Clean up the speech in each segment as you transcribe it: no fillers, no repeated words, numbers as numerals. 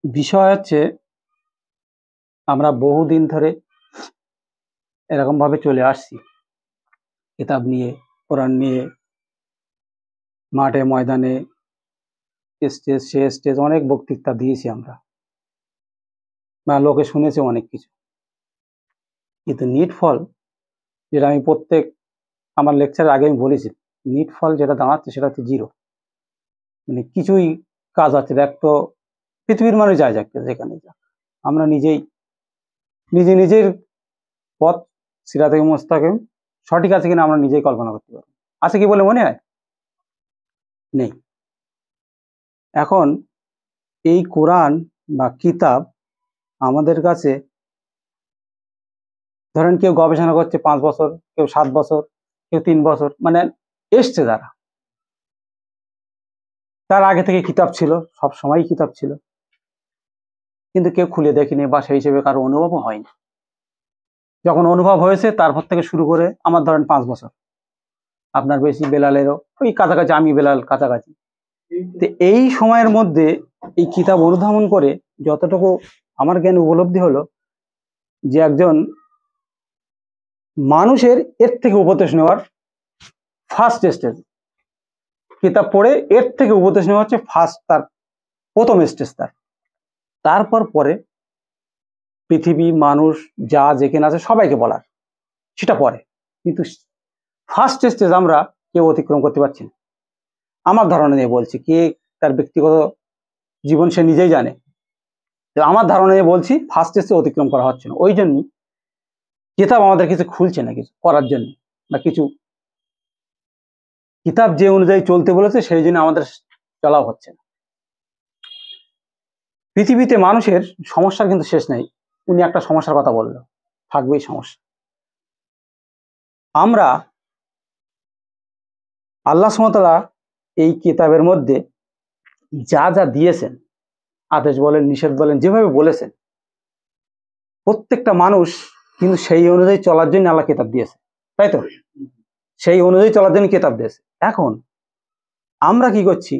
বিষয় হচ্ছে আমরা বহুদিন ধরে এরকম ভাবে চলে আসছি, কিতাব নিয়ে, কোরআন নিয়ে, মাঠে ময়দানে, স্টেজ সে স্টেজ অনেক বক্তৃতা দিয়েছি আমরা, বা লোকে শুনেছে অনেক কিছু। কিন্তু নিট ফল যেটা আমি প্রত্যেক আমার লেকচারের আগে আমি বলেছি, নিট ফল যেটা দাঁড়াচ্ছে সেটা হচ্ছে জিরো। মানে কিছুই কাজ আছে। দেখ তো পৃথিবীর মানুষ যায় যাক যেখানে যাক, আমরা নিজের পথ সিরাতে মুস্তাকিম সঠিক আছে কিনা আমরা নিজেই কল্পনা করতে পারি। আছে কি বলে মনে হয়? নেই। এখন এই কোরআন বা কিতাব আমাদের কাছে, ধরেন কেউ গবেষণা করছে 5 বছর, কেউ 7 বছর, কেউ 3 বছর, মানে এসছে যারা, তার আগে থেকে কিতাব ছিল, সব সময় কিতাব ছিল, কিন্তু কেউ খুলে দেখেনি বা সেই হিসেবে কারো অনুভবও হয়নি। যখন অনুভব হয়েছে তারপর থেকে শুরু করে আমার ধরেন 5 বছর, আপনার বেশি, বেলালেরও ওই কাছাকাছি, আমি বেলাল কাছাকাছি। তো এই সময়ের মধ্যে এই কিতাব অনুধাবন করে যতটুকু আমার জ্ঞান উপলব্ধি হলো, যে একজন মানুষের এর থেকে উপদেশ নেওয়ার ফার্স্ট স্টেজ, কিতাব পড়ে এর থেকে উপদেশ নেওয়া হচ্ছে ফার্স্ট, তার প্রথম স্টেজ। তারপর পরে পৃথিবী, মানুষ যা যেখানে আছে সবাইকে বলার, সেটা পরে। কিন্তু ফার্স্ট স্টেজ আমরা কেউ অতিক্রম করতে পারছি না। আমার ধারণা নিয়ে বলছি, কে তার ব্যক্তিগত জীবন সে নিজেই জানে। আমার ধারণা নিয়ে বলছি, ফার্স্ট স্টেজ অতিক্রম করা হচ্ছে না। ওই জন্যই কিতাব আমাদের কিছু খুলছে না কিছু করার জন্য, বা কিছু কিতাব যে অনুযায়ী চলতে বলেছে সেই জন্য আমাদের চলাও হচ্ছে না। পৃথিবীতে মানুষের সমস্যার কিন্তু শেষ নাই। উনি একটা সমস্যার কথা বললো, থাকবেই সমস্যা। আমরা আল্লাহ সুবহানাহু ওয়া তাআলা এই কিতাবের মধ্যে যা যা দিয়েছেন, আদেশ বলেন, নিষেধ বলেন, যেভাবে বলেছেন, প্রত্যেকটা মানুষ কিন্তু সেই অনুযায়ী চলার জন্য আল্লাহ কিতাব দিয়েছে, তাই তো? সেই অনুযায়ী চলার জন্য কিতাব দিয়েছে। এখন আমরা কি করছি?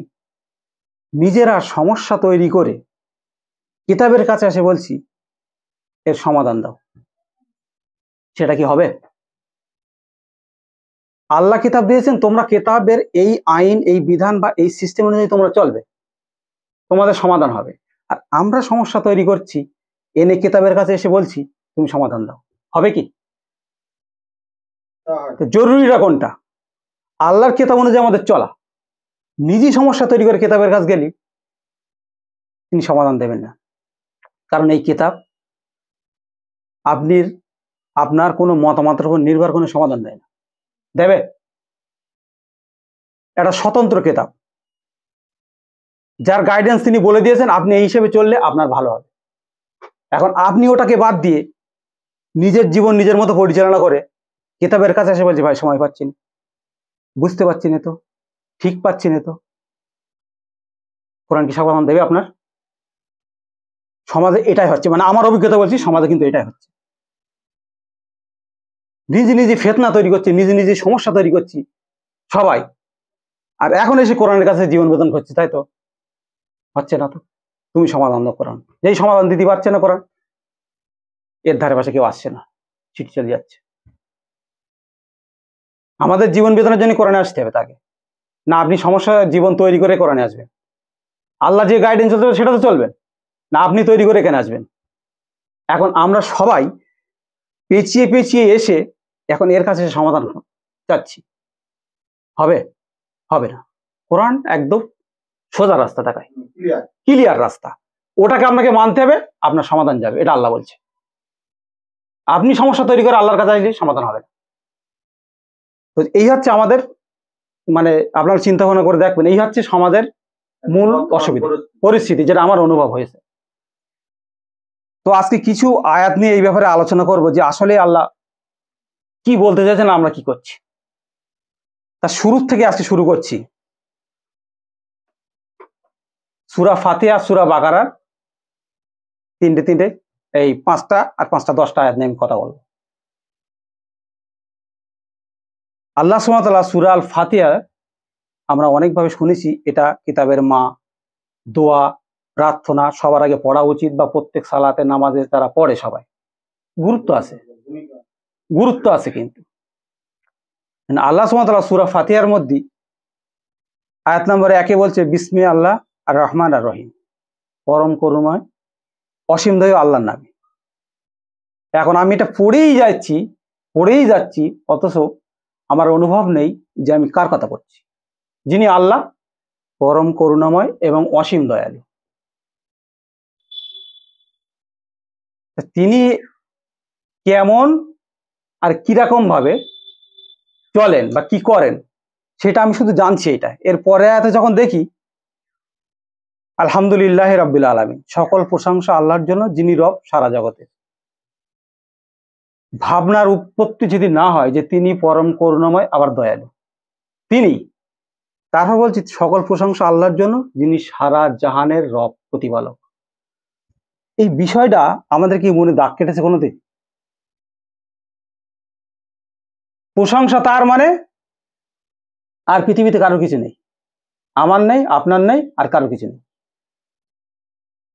নিজেরা সমস্যা তৈরি করে কিতাবের কাছে এসে বলছি এর সমাধান দাও। সেটা কি হবে? আল্লাহ কিতাব দিয়েছেন, তোমরা কিতাবের এই আইন, এই বিধান বা এই সিস্টেম অনুযায়ী তোমরা চলবে, তোমাদের সমাধান হবে। আর আমরা সমস্যা তৈরি করছি, এনে কিতাবের কাছে এসে বলছি তুমি সমাধান দাও। হবে কি? জরুরিটা কোনটা? আল্লাহর কিতাব অনুযায়ী আমাদের চলা। নিজেই সমস্যা তৈরি করে কিতাবের কাছে গেলি, তিনি সমাধান দেবেন না। কারণ এই কিতাব আপনার কোনো মতামতের উপর নির্ভর করে সমাধান দেয় না। দেবে? এটা স্বতন্ত্র কিতাব, যার গাইডেন্স তিনি বলে দিয়েছেন, আপনি এই হিসেবে চললে আপনার ভালো হবে। এখন আপনি ওটাকে বাদ দিয়ে নিজের জীবন নিজের মতো পরিচালনা করে কিতাবের কাছে এসে বলছি ভাই সময় পাচ্ছি না, বুঝতে পারছি না তো, ঠিক পাচ্ছি না তো। কোরআন কি সমাধান দেবে আপনার? সমাজে এটাই হচ্ছে, মানে আমার অভিজ্ঞতা বলছি, সমাজে কিন্তু এটাই হচ্ছে। নিজে ফিতনা তৈরি করছি, নিজে সমস্যা তৈরি করছি সবাই, আর এখন এসে কোরআনের কাছে জীবন বেদন করছি, তাই তো? হচ্ছে না তো। তুমি সমাধান দাও কোরআন। যেই সমাধান দিতে পারছে না কোরআন, এর ধারে পাশে কেউ আসছে না, চিঠি চলে যাচ্ছে। আমাদের জীবন বেদনের জন্য কোরআনে আসতে হবে তাকে, না আপনি সমস্যা জীবন তৈরি করে কোরআনে আসবেন? আল্লাহ যে গাইডেন্স চলতে সেটা তো চলবেন না, আপনি তৈরি করে কেন আসবেন? এখন আমরা সবাই পেঁচিয়ে এসে এখন এর কাছে সমাধান চাচ্ছি। হবে? হবে না। কোরআন একদম সোজা রাস্তা দেখায়, ক্লিয়ার রাস্তা, ওটাকে আপনাকে মানতে হবে, আপনার সমাধান যাবে, এটা আল্লাহ বলছে। আপনি সমস্যা তৈরি করে আল্লাহর কাছে আসলে সমাধান হবে না। তো এই হচ্ছে আমাদের, মানে আপনারা চিন্তা ভাবনা করে দেখবেন, এই হচ্ছে সমাজের মূল অসুবিধা, পরিস্থিতি, যেটা আমার অনুভব হয়েছে। তো আজকে কিছু আয়াত নিয়ে এই ব্যাপারে আলোচনা করব, যে আসলে আল্লাহ কি বলতে চাইছেন, আমরা কি করছি। তার শুরু থেকে আজকে শুরু করছি। সূরা ফাতিহা, সূরা বাকারার তিনটে এই 5টা আর 5টা 10টা আয়াত নিয়ে আমি কথা বলবো। আল্লাহ সুবহানাহু ওয়া তাআলা সূরা আল ফাতিহা আমরা অনেকভাবে শুনেছি, এটা কিতাবের মা, দোয়া, প্রার্থনা সবার আগে পড়া উচিত, বা প্রত্যেক সালাতে নামাজে তারা পড়ে সবাই, গুরুত্ব আছে, গুরুত্ব আছে। কিন্তু আল্লাহ সুবহানাহু ওয়া তাআলা সূরা ফাতিহার মধ্যে আয়াত নম্বর 1 বলছে বিসমি আল্লাহ আর রহমান আর রহিম, পরম করুণাময় অসীম দয়ালু আল্লাহর নামে। এখন আমি এটা পড়েই যাচ্ছি, অথচ আমার অনুভব নেই যে আমি কার কথা বলছি। যিনি আল্লাহ পরম করুণাময় এবং অসীম দয়ালু, তিনি কেমন আর কিরকম ভাবে চলেন বা কি করেন সেটা আমি শুধু জানছি। এটা এর পরে যখন দেখি আলহামদুলিল্লাহ রাব্বিল আলামিন, সকল প্রশংসা আল্লাহর জন্য যিনি রব সারা জগতে। ভাবনার উৎপত্তি যদি না হয় যে তিনি পরম করুণাময় আবার দয়ালু, তিনি, তারপর বলছি সকল প্রশংসা আল্লাহর জন্য যিনি সারা জাহানের রব প্রতিপালক। এই বিষয়টা আমাদের কি মনে দাগ কেটেছে কোনোদিন? প্রশংসা তার মানে আর পৃথিবীতে কারোর কিছু নেই, আমার নেই, আপনার নেই, আর কারোর কিছু নেই,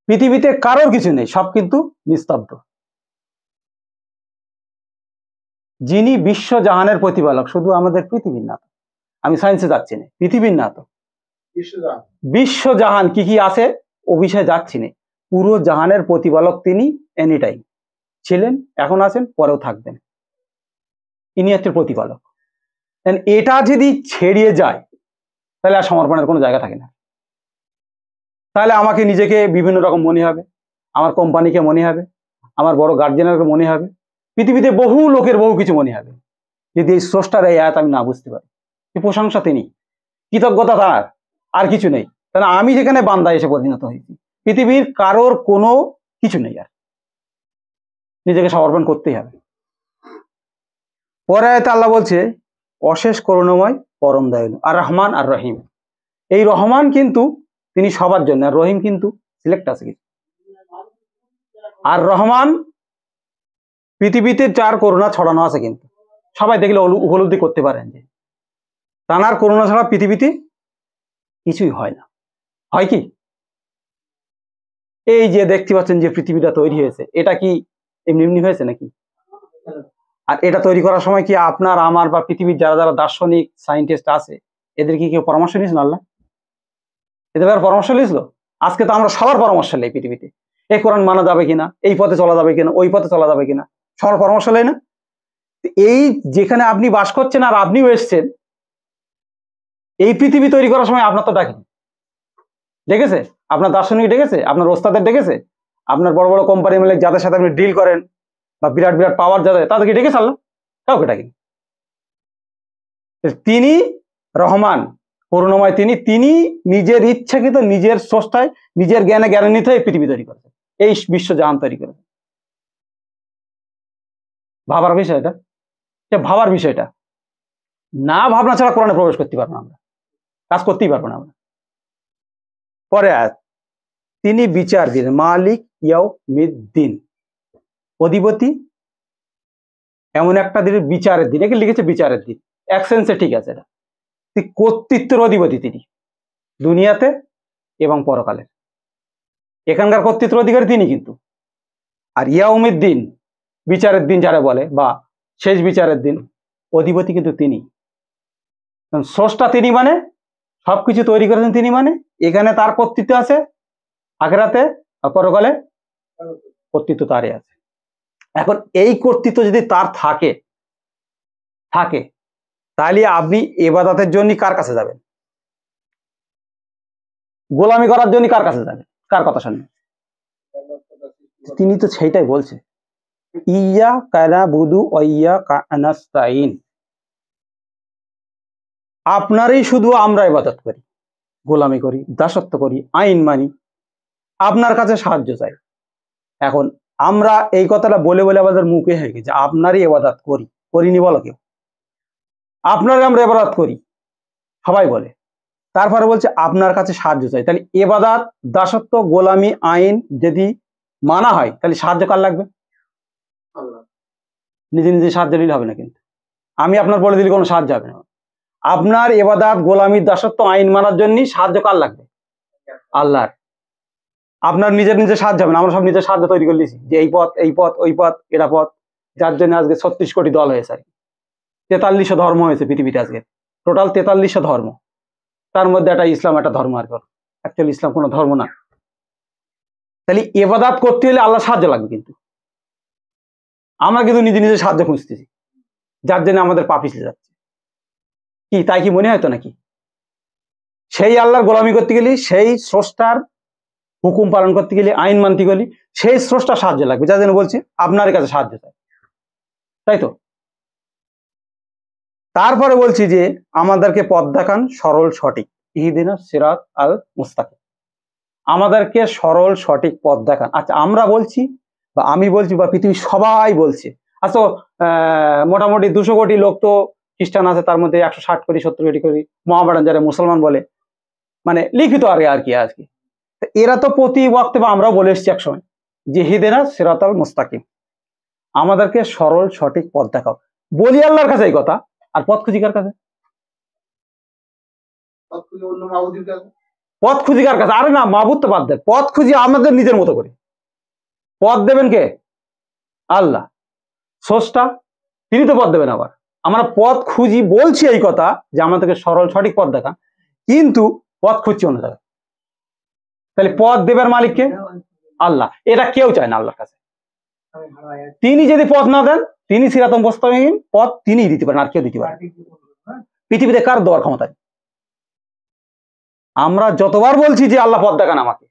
পৃথিবীতে কারোর কিছু নেই, সব কিন্তু নিস্তব্ধ। যিনি বিশ্ব জাহানের প্রতিপালক, শুধু আমাদের পৃথিবীর না, আমি সায়েন্সে যাচ্ছি না, পৃথিবীর না তো বিশ্ব জাহান কি কি আছে ও বিষয়ে যাচ্ছি না, পুরো জাহানের প্রতিপালক তিনি, এনি টাইম ছিলেন, এখন আছেন, পরেও থাকবেন, ইনি হচ্ছে প্রতিপালক। এটা যদি ছেড়িয়ে যায় তাহলে আর সমর্পণের কোনো জায়গা থাকে না। তাহলে আমাকে নিজেকে বিভিন্ন রকম মনে হবে, আমার কোম্পানিকে মনে হবে, আমার বড় গার্জেনারকে মনে হবে, পৃথিবীতে বহু লোকের বহু কিছু মনে হবে, যদি এই স্রষ্টার এই আয়াত আমি না বুঝতে পারি। প্রশংসা তিনি, কৃতজ্ঞতা তার, আর কিছু নেই। তাহলে আমি যেখানে বান্দা এসে পরিণত হয়েছি, পৃথিবীর কারোর কোনো কিছু নেই, আর নিজেকে সমর্পণ করতেই হবে। পরে আয়াতে আল্লাহ বলছে অশেষ করুণাময় পরম দয়ালু আর রহমান আর রহিম। এই রহমান কিন্তু তিনি সবার জন্য, আর রহিম কিন্তু সিলেক্ট আছে কিছু। আর রহমান পৃথিবীতে যার করুণা ছড়ানো আছে, কিন্তু সবাই দেখলে উপলব্ধি করতে পারেন যে তার করুণা ছাড়া পৃথিবীতে কিছুই হয় না। হয় কি? এই যে দেখতে পাচ্ছেন যে পৃথিবীটা তৈরি হয়েছে, এটা কি এমনি এমনি হয়েছে নাকি? আর এটা তৈরি করার সময় কি আপনার আমার বা পৃথিবীর যারা যারা দার্শনিক সায়েন্টিস্ট আছে এদের কি কেউ পরামর্শ নিয়েছিল? আল্লাহ এদের পরামর্শ নিয়েছিল? আজকে তো আমরা সবার পরামর্শ নেই পৃথিবীতে, এই কোরআন মানা যাবে কিনা, এই পথে চলা যাবে কিনা, ওই পথে চলা যাবে কিনা, সবার পরামর্শ নেই না? এই যেখানে আপনি বাস করছেন আর আপনিও এসছেন, এই পৃথিবী তৈরি করার সময় আপনার তো ডাকেনি, ডেকেছে? আপনার দার্শনিক ডেকেছে? আপনার ওস্তাদের ডেকেছে? আপনার বড় বড় কোম্পানি মালিক যাদের সাথে আপনি ডিল করেন বা বিরাট বিরাট পাওয়ার যাদের, তাদেরকে ডেকেছে আল্লাহ? কাউকে ডাকেনি। তিনি রহমান করুণাময়, তিনি নিজের ইচ্ছাকৃত নিজের স্রষ্টায় নিজের জ্ঞানে জ্ঞানান্বিত হয়ে পৃথিবী তৈরি করেছে, এই বিশ্ব জাহান তৈরি করেছে। ভাবার বিষয়টা, ভাবার বিষয়টা না ভাবনা ছাড়া কোরআনে প্রবেশ করতে পারবো না, আমরা কাজ করতেই পারবো না আমরা। পরে তিনি বিচার দিন মালিক ইয়াউমিদ্দিন, অধিপতি এমন একটা দিনের বিচারের দিন, একে লিখেছে বিচারের দিন, এক সেন্সে ঠিক আছে, এটা কর্তৃত্বের অধিপতি তিনি দুনিয়াতে এবং পরকালে, এখানকার কর্তৃত্বের অধিকারী তিনি কিন্তু। আর ইয়াউমিদ্দিন বিচারের দিন যারা বলে, বা শেষ বিচারের দিন, অধিপতি কিন্তু তিনি, স্রষ্টা তিনি, মানে সবকিছু তৈরি করেছেন তিনি, মানে এখানে তার কর্তৃত্ব আছে, আখিরাতে পরকালে কর্তৃত্ব তারই আছে। এখন এই কর্তৃত্ব যদি তার থাকে তাহলে আপনি ইবাদতের জন্য কার কাছে যাবেন? গোলামি করার জন্য কার কাছে যাবেন? কার কথা শুনবেন? তিনি তো সেইটাই বলছে, ইয়্যাকা না'বুদু ওয়া ইয়্যাকা নাস্তাঈন, আপনারই শুধু আমরা ইবাদত করি, গোলামি করি, দাসত্ব করি, আইন মানি, আপনার কাছে সাহায্য চাই। এখন আমরা এই কথাটা বলে বলে আমাদের মুখে হয়ে গেছে, আপনারই ইবাদত করি, করিনি বলো কেউ? আপনারই আমরা ইবাদত করি সবাই বলে, তারপরে বলছে আপনার কাছে সাহায্য চাই। তাহলে ইবাদত, দাসত্ব, গোলামি, আইন যদি মানা হয় তাহলে সাহায্য কার লাগবে? নিজে নিজে সাহায্য নিলে হবে না, কিন্তু আমি আপনার বলে দিলে কোনো সাহায্য হবে না। আপনার ইবাদত, গোলামি, দাসত্ব, আইন মানার জন্য সাহায্য কার লাগবে? আল্লাহর। আপনার নিজের সাহায্য হবে না, আমরা সব নিজের সাহায্য তৈরি করে নিয়েছি যে এই পথ ওই পথ এটা পথ, যার জন্য আজকে 36 কোটি দল হয়েছে আর কি। 4300 ধর্ম হয়েছে পৃথিবীতে আজকে, টোটাল 4300 ধর্ম, তার মধ্যে একটা ইসলাম একটা ধর্ম আর কি। অ্যাকচুয়ালি ইসলাম কোনো ধর্ম না। তাহলে ইবাদত করতে হলে আল্লাহ সাহায্য লাগবে, কিন্তু আমরা কিন্তু নিজে সাহায্য খুঁজতেছি, যার জন্য আমাদের পা পিছলে যাচ্ছে। কি তাই কি মনে হয়তো নাকি? সেই আল্লাহর গোলামি করতে গেলে, সেই স্রষ্টার হুকুম পালন করতে গেলে, আইন মানতে গেলে সেই স্রষ্টার সাহায্য লাগবে, যার জন্য বলছি আপনার কাছে সাহায্য চাই, তাই তো? তারপরে বলছি যে আমাদেরকে পথ দেখান সরল সঠিক, ইহদিনাস সিরাত আল মুস্তাকিম, আমাদেরকে সরল সঠিক পথ দেখান। আচ্ছা, আমরা বলছি বা আমি বলছি বা পৃথিবীর সবাই বলছে। আচ্ছা, মোটামুটি 200 কোটি লোক তো খ্রিস্টান আছে, তার মধ্যে 160 কোটি 70 কোটি কোটি মহামেডান যারা মুসলমান বলে, মানে লিখিত আর কি আজকে। এরা তো প্রতি বক্তব্যে আমরাও বলে এসছি একসময় যে ইহদিনাস সিরাত আল মুস্তাকিম, আমাদেরকে সরল সঠিক পথ দেখাও। বলি আল্লাহর কাছে এই কথা, আর পথ খুঁজি কার কাছে? পথ খুঁজি কার কাছে? আরে না, মাহবুদ তো বাদ দেয়, পথ খুঁজি আমাদের নিজের মতো করে। পথ দেবেন কে? আল্লাহ স্রষ্টা, তিনি তো পথ দেবেন। আবার আমরা পথ খুঁজি বলছি এই কথা যে আমাদেরকে সরল সঠিক পথ দেখান, কিন্তু পথ খুঁজছি অন্য জায়গায়। তাহলে পথ দেবের মালিককে আল্লাহ, এটা কেউ চায় না আল্লাহর কাছে। তিনি যদি পথ না দেন, তিনি সিরাতাম মুস্তাকিম, পথ তিনিই দিতে পারেন, আর কেউ দিতে পারেন। পৃথিবীতে কার দেওয়ার ক্ষমতা? আমরা যতবার বলছি যে আল্লাহ পথ দেখান আমাকে,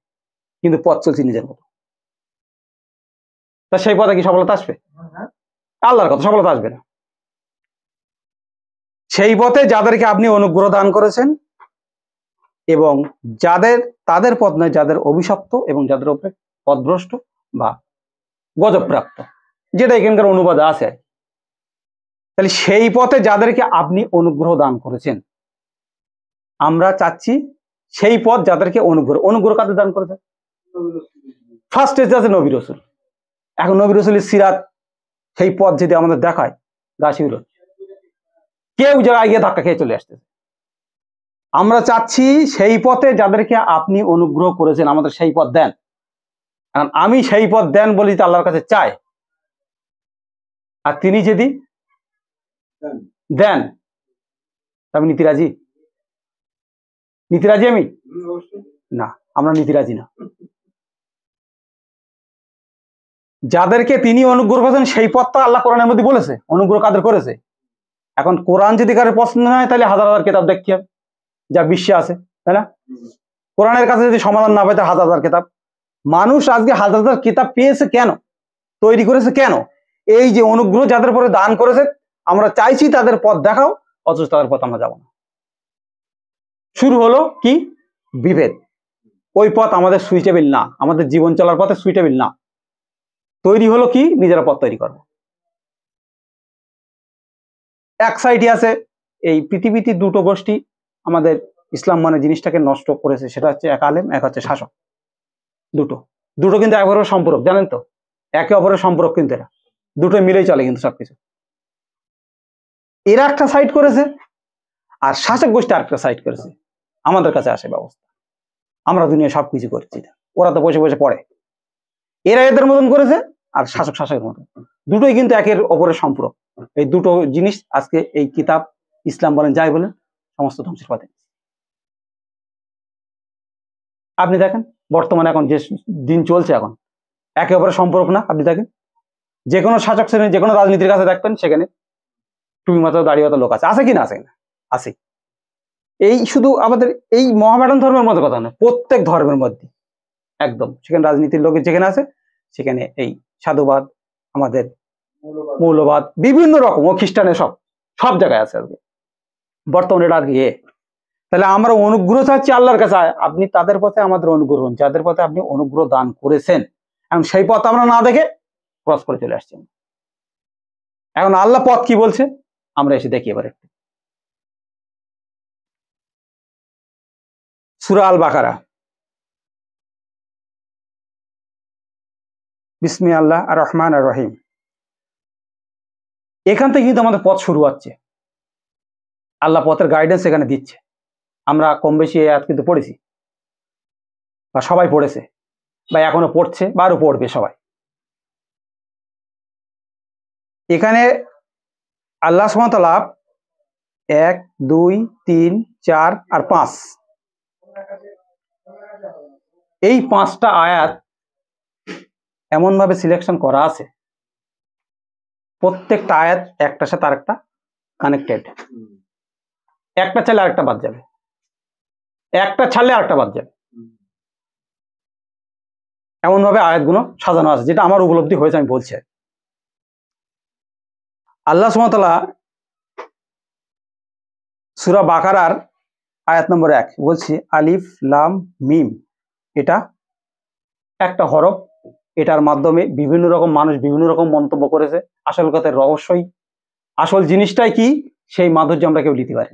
কিন্তু পথ চলছি নিজের মতো। তা সেই পথে কি সফলতা আসবে? আল্লাহর কথা সফলতা আসবে না। সেই পথে যাদেরকে আপনি অনুগ্রহ দান করেছেন, এবং তাদের পথ নয় যাদের অভিশপ্ত এবং যাদের উপরে পথভ্রষ্ট বা গজবপ্রাপ্ত, যেটা এখানকার অনুবাদে আছে। তাহলে সেই পথে যাদেরকে আপনি অনুগ্রহ দান করেছেন, আমরা চাচ্ছি সেই পথ যাদেরকে অনুগ্রহ কাদের দান করেছেন? ফার্স্ট স্টেজ আছে নবী রসুল। এখন নবী রসুলের সিরাত, সেই পথ যদি আমাদের দেখায়, গাছির কেউ জায়গায় গিয়ে ধাক্কা খেয়ে চলে আসতেছে। আমরা চাচ্ছি সেই পথে যাদেরকে আপনি অনুগ্রহ করেছেন, আমাদের সেই পথ দেন। কারণ আমি সেই পথ দেন বলি তো আল্লাহর কাছে চাই, আর তিনি যদি দেন আমি নীতিরাজি। আমি না, আমরা নীতিরাজি না। যাদেরকে তিনি অনুগ্রহ করেছেন সেই পথটা আল্লাহ কোরআনের মধ্যে বলেছে অনুগ্রহ কাদের করেছে। এখন কোরআন যদি কারো পছন্দ না হয়, তাহলে হাজার হাজার কিতাব দেখতে হবে যা বিশ্বে আছে, তাই না? কোরআনের কাছে যদি সমাধান না পায়, হাজার হাজার কিতাব। মানুষ আজকে হাজার হাজার কিতাব পেয়েছে কেন, তৈরি করেছে কেন? এই যে অনুগ্রহ যাদের পরে দান করেছে, আমরা চাইছি তাদের পথ দেখাও, অথচ তাদের পথ আমরা যাব না। শুরু হলো কি? বিভেদ। ওই পথ আমাদের সুইটেবল না, আমাদের জীবন চলার পথে সুইটেবল না। তৈরি হলো কি? নিজেরা পথ তৈরি করবো। এক সাইডে আছে এই পৃথিবীতে দুটো গোষ্ঠী আমাদের ইসলাম মানে জিনিসটাকে নষ্ট করেছে, সেটা হচ্ছে এক আলেম, এক হচ্ছে শাসক। দুটো কিন্তু এক অপরের সম্পর্ক, জানেন তো? একে অপরের সম্পর্ক কিন্তু এরা দুটো মিলেই চলে কিন্তু সবকিছু। এরা একটা সাইড করেছে, আর শাসক গোষ্ঠী আরেকটা সাইড করেছে। আমাদের কাছে আসে ব্যবস্থা, আমরা দুনিয়া সবকিছু করছি, ওরা তো বসে বসে পড়ে। এরা এদের মতন করেছে, আর শাসক শাসকের মতন। দুটোই কিন্তু একের অপরের সম্পর্ক। এই দুটো জিনিস আজকে এই কিতাব ইসলাম বলেন যাই বলেন সমস্ত ধ্বংসের পথে। আপনি দেখেন বর্তমানে এখন যে দিন চলছে, এখন একে অপরের সম্পর্ক না। আপনি দেখেন যে কোনো শাসক শ্রেণী, যে কোনো রাজনীতির কাছে দেখবেন, সেখানে টুপি মাথা দাঁড়িয়ে লোক আছে, আছে কি না? আছে কিনা? আছে। এই শুধু আমাদের এই মহামেডান ধর্মের মধ্যে কথা নয়, প্রত্যেক ধর্মের মধ্যে একদম সেখানে রাজনীতির লোকের যেখানে আছে, সেখানে এই সাধুবাদ, আমাদের মৌলবাদ, বিভিন্ন রকম, ও খ্রিস্টানের সব জায়গায় আছে আজকে বর্তমানে এটা আর কি। তাহলে আমরা অনুগ্রহ চাচ্ছি আল্লাহর কাছে, আপনি তাদের পথে আমাদের অনুগ্রহ, যাদের পথে আপনি অনুগ্রহ দান করেছেন। এখন সেই পথ আমরা না দেখে ক্রস করে চলে আসছি। এখন আল্লাহ পথ কি বলছে আমরা এসে দেখি এবার একটু। সূরা আল বাকারা, বিসমিল্লাহ আর রহমান আর রহিম। এখান থেকে কিন্তু আমাদের পথ শুরু হচ্ছে, আল্লাহ পথের গাইডেন্স এখানে দিচ্ছে। আমরা কম বেশি এই আয়াত কিন্তু পড়েছি, বা সবাই পড়েছে। বা এখনো পড়ছে বা আরো পড়বে সবাই। এখানে আল্লাহ সুবহানাহু ওয়া তাআলা 1 2 3 4 আর 5 এই 5টা আয়াত এমন ভাবে সিলেকশন করা আছে, প্রত্যেকটা আয়াত একটার সাথে আরেকটা কানেক্টেড। একটা ছাড়লে আরেকটা বাদ যাবে, একটা ছাড়লে আরেকটা বাদ যাবে, এমন ভাবে আয়াতগুলো সাজানো আছে, যেটা আমার উপলব্ধি হয়েছে আমি বলছি। আল্লাহ সুবহানাহু ওয়া তাআলা সূরা বাকারার আয়াত নম্বর 1 বলছি, আলিফ লাম মিম, এটা একটা হরফ, এটার মাধ্যমে বিভিন্ন রকম মানুষ বিভিন্ন রকম মন্তব্য করেছে। আসল কথার রহস্যই, আসল জিনিসটাই কি, সেই মাধুর্য আমরা কেউ নিতে পারি।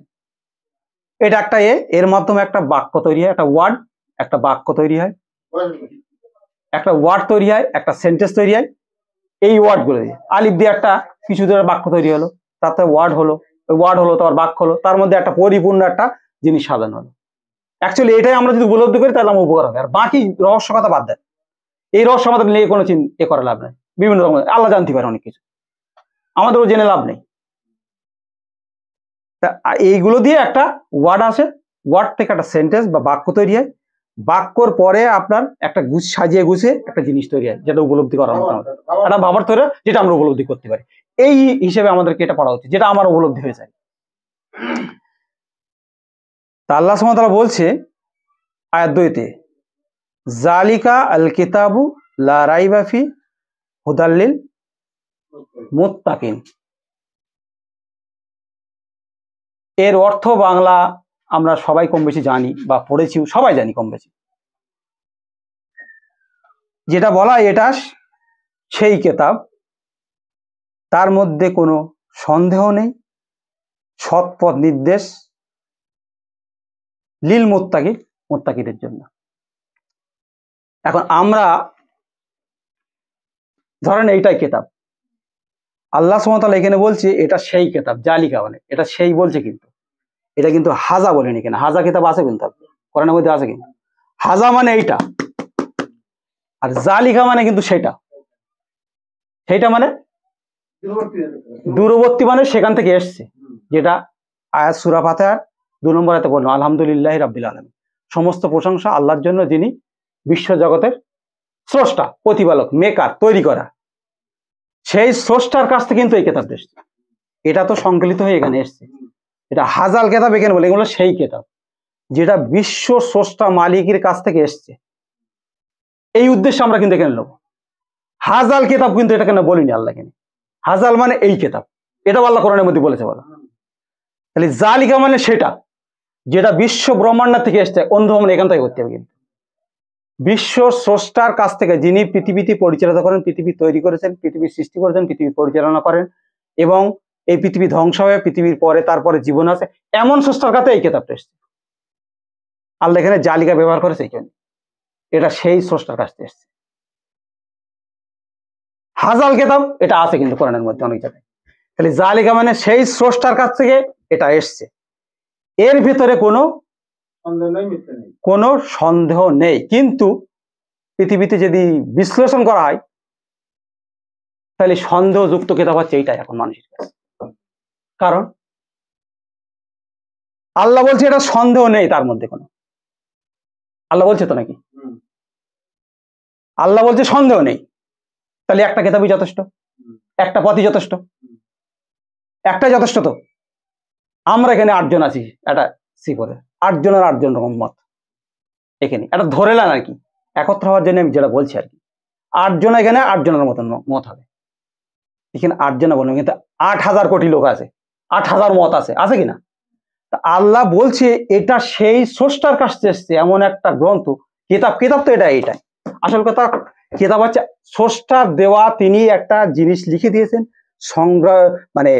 এটা একটা এর মাধ্যমে একটা বাক্য তৈরি হয়, একটা ওয়ার্ড, একটা বাক্য তৈরি হয়, একটা ওয়ার্ড তৈরি হয়, একটা সেন্টেন্স তৈরি হয়। এই ওয়ার্ডগুলো দিয়ে আলিফ দিয়ে একটা কিছু ধরে বাক্য তৈরি হলো, তাতে ওয়ার্ড হলো, ওই ওয়ার্ড হলো তার বাক্য হলো, তার মধ্যে একটা পরিপূর্ণ একটা জিনিস সাজানো হলো। অ্যাকচুয়ালি এটাই আমরা যদি উপলব্ধি করি তাহলে আমার উপকার হবে। আর বাকি রহস্য কথা বাদ দেন, এই রহস্য আমাদের নিয়ে কোনো এ করা লাভ নেই। বিভিন্ন রকম আল্লাহ জানতে পারে অনেক কিছু, আমাদেরও জেনে লাভ নেই। তা এইগুলো দিয়ে একটা ওয়ার্ড আসে, ওয়ার্ড থেকে একটা সেন্টেন্স বা বাক্য তৈরি হয়, বাক্যর পরে আপনার একটা সাজিয়ে গুছিয়ে একটা জিনিস তৈরি হয়, যেটা উপলব্ধি করার মতো আমাদের একটা ভাবার তৈরি, যেটা আমরা উপলব্ধি করতে পারি। এই হিসেবে আমাদেরকে এটা পড়া উচিত, যেটা আমার উপলব্ধি হয়ে যায়। তা আল্লাহ সুবহানাহু ওয়া তাআলা বলছে আয়াত 2-তে, জালিকা আল কিতাবু লা রাইবা ফি হুদাল লিল মুত্তাকিন। এর অর্থ বাংলা আমরা সবাই কম বেশি জানি বা পড়েছি, সবাই জানি কম বেশি। যেটা বলা এটা সেই কিতাব, তার মধ্যে কোনো সন্দেহ নেই, সৎপথ নির্দেশ লিল মুত্তাকি, মুত্তাকিদের জন্য। এখন আমরা ধরেন এইটাই কিতাব, আল্লাহ সুবহানাহু ওয়া তাআলা এখানে বলছে এটা সেই কিতাব, জালিকা মানে এটা সেই বলছে, কিন্তু এটা কিন্তু হাজা বলেনি। কেন হাজা কিতাব আছে কিন্তু কোরআনের মধ্যে আছে, কিন্তু হাজা মানে এইটা, আর জালিকা মানে কিন্তু সেটা। সেইটা মানে দূরবর্তী, মানে সেখান থেকে এসছে, যেটা আয়াত সূরা ফাতিহার 2 নম্বর আয়াতে বললাম, আলহামদুলিল্লাহি রাব্বিল আলামিন, সমস্ত প্রশংসা আল্লাহর জন্য, যিনি বিশ্ব জগতের স্রষ্টা, প্রতিপালক, মেকার, তৈরি করা। সেই স্রষ্টার কাছ থেকে কিন্তু এই কিতাব এসছে, এটা তো সংকলিত হয়ে এখানে এসছে। এটা হাজাল কিতাব এখানে বলে, এগুলো সেই কিতাব যেটা বিশ্ব স্রষ্টা মালিকের কাছ থেকে এসছে। এই উদ্দেশ্যে আমরা কিন্তু এখানে নেব। হাজাল কিতাব কিন্তু এটা কেন বলিনি আল্লাহ, কেন হাজাল মানে এই কিতাব, এটাও আল্লাহ কোরআনের মধ্যে বলেছে। বলো তাহলে জালিকা মানে সেটা যেটা বিশ্ব ব্রহ্মাণ্ড থেকে এসছে, অনুধাবন এখান থেকে করতে হবে। কিন্তু বিশ্ব স্রষ্টার কাছ থেকে, যিনি পৃথিবীতে পরিচালিত করেন, পৃথিবী তৈরি করেছেন, পৃথিবী সৃষ্টি করেছেন, পৃথিবী পরিচালনা করেন, এবং এই পৃথিবী ধ্বংস হয়ে পৃথিবীর পরে তারপরে জীবন আছে, এমন স্রষ্টার কাছে এই কিতাবটা এসছে। আল্লাহ এখানে জালিকা ব্যবহার করেছে এই জন্য, এটা সেই স্রষ্টার কাছ থেকে এসছে। হাজাল কিতাব এটা আছে কিন্তু কোরআনের মধ্যে অনেক জায়গায়। তাহলে জালিকা মানে সেই স্রষ্টার কাছ থেকে এটা এসছে, এর ভিতরে কোনো সন্দেহ নেই। কিন্তু পৃথিবীতে যদি বিশ্লেষণ করা হয় তাহলে সন্দেহযুক্ত কিতাব হচ্ছে এইটাই এখন মানুষের কাছে। কারণ আল্লাহ বলছে এটা সন্দেহ নেই, তার মধ্যে কোনো, আল্লাহ বলছে তো নাকি, আল্লাহ বলছে সন্দেহ নেই, তাহলে একটা কিতাবই যথেষ্ট, একটা পথই যথেষ্ট, একটাই যথেষ্ট। তো আমরা এখানে 8 জন আছি, একটা সিপরে 8 জনের 8 জন রকম মত, এখানে এটা ধরে নেন আর কি, একত্র হওয়ার জন্য আমি যেটা বলছি আর কি। 8 জন এখানে 8 জনের মতন মত হবে, এখানে 8 জন বলবেন, কিন্তু 8,000 কোটি লোক আছে, 8,000 মত আছে, আছে কিনা? আল্লাহ বলছে এটা সেই স্রষ্টার কাছ থেকে এসছে, এমন একটা গ্রন্থ, কিতাব, কিতাব তো এটাই। আসল কথা, কিতাব হচ্ছে স্রষ্টার দেওয়া, তিনি একটা জিনিস লিখে দিয়েছেন সংগ্রহ, মানে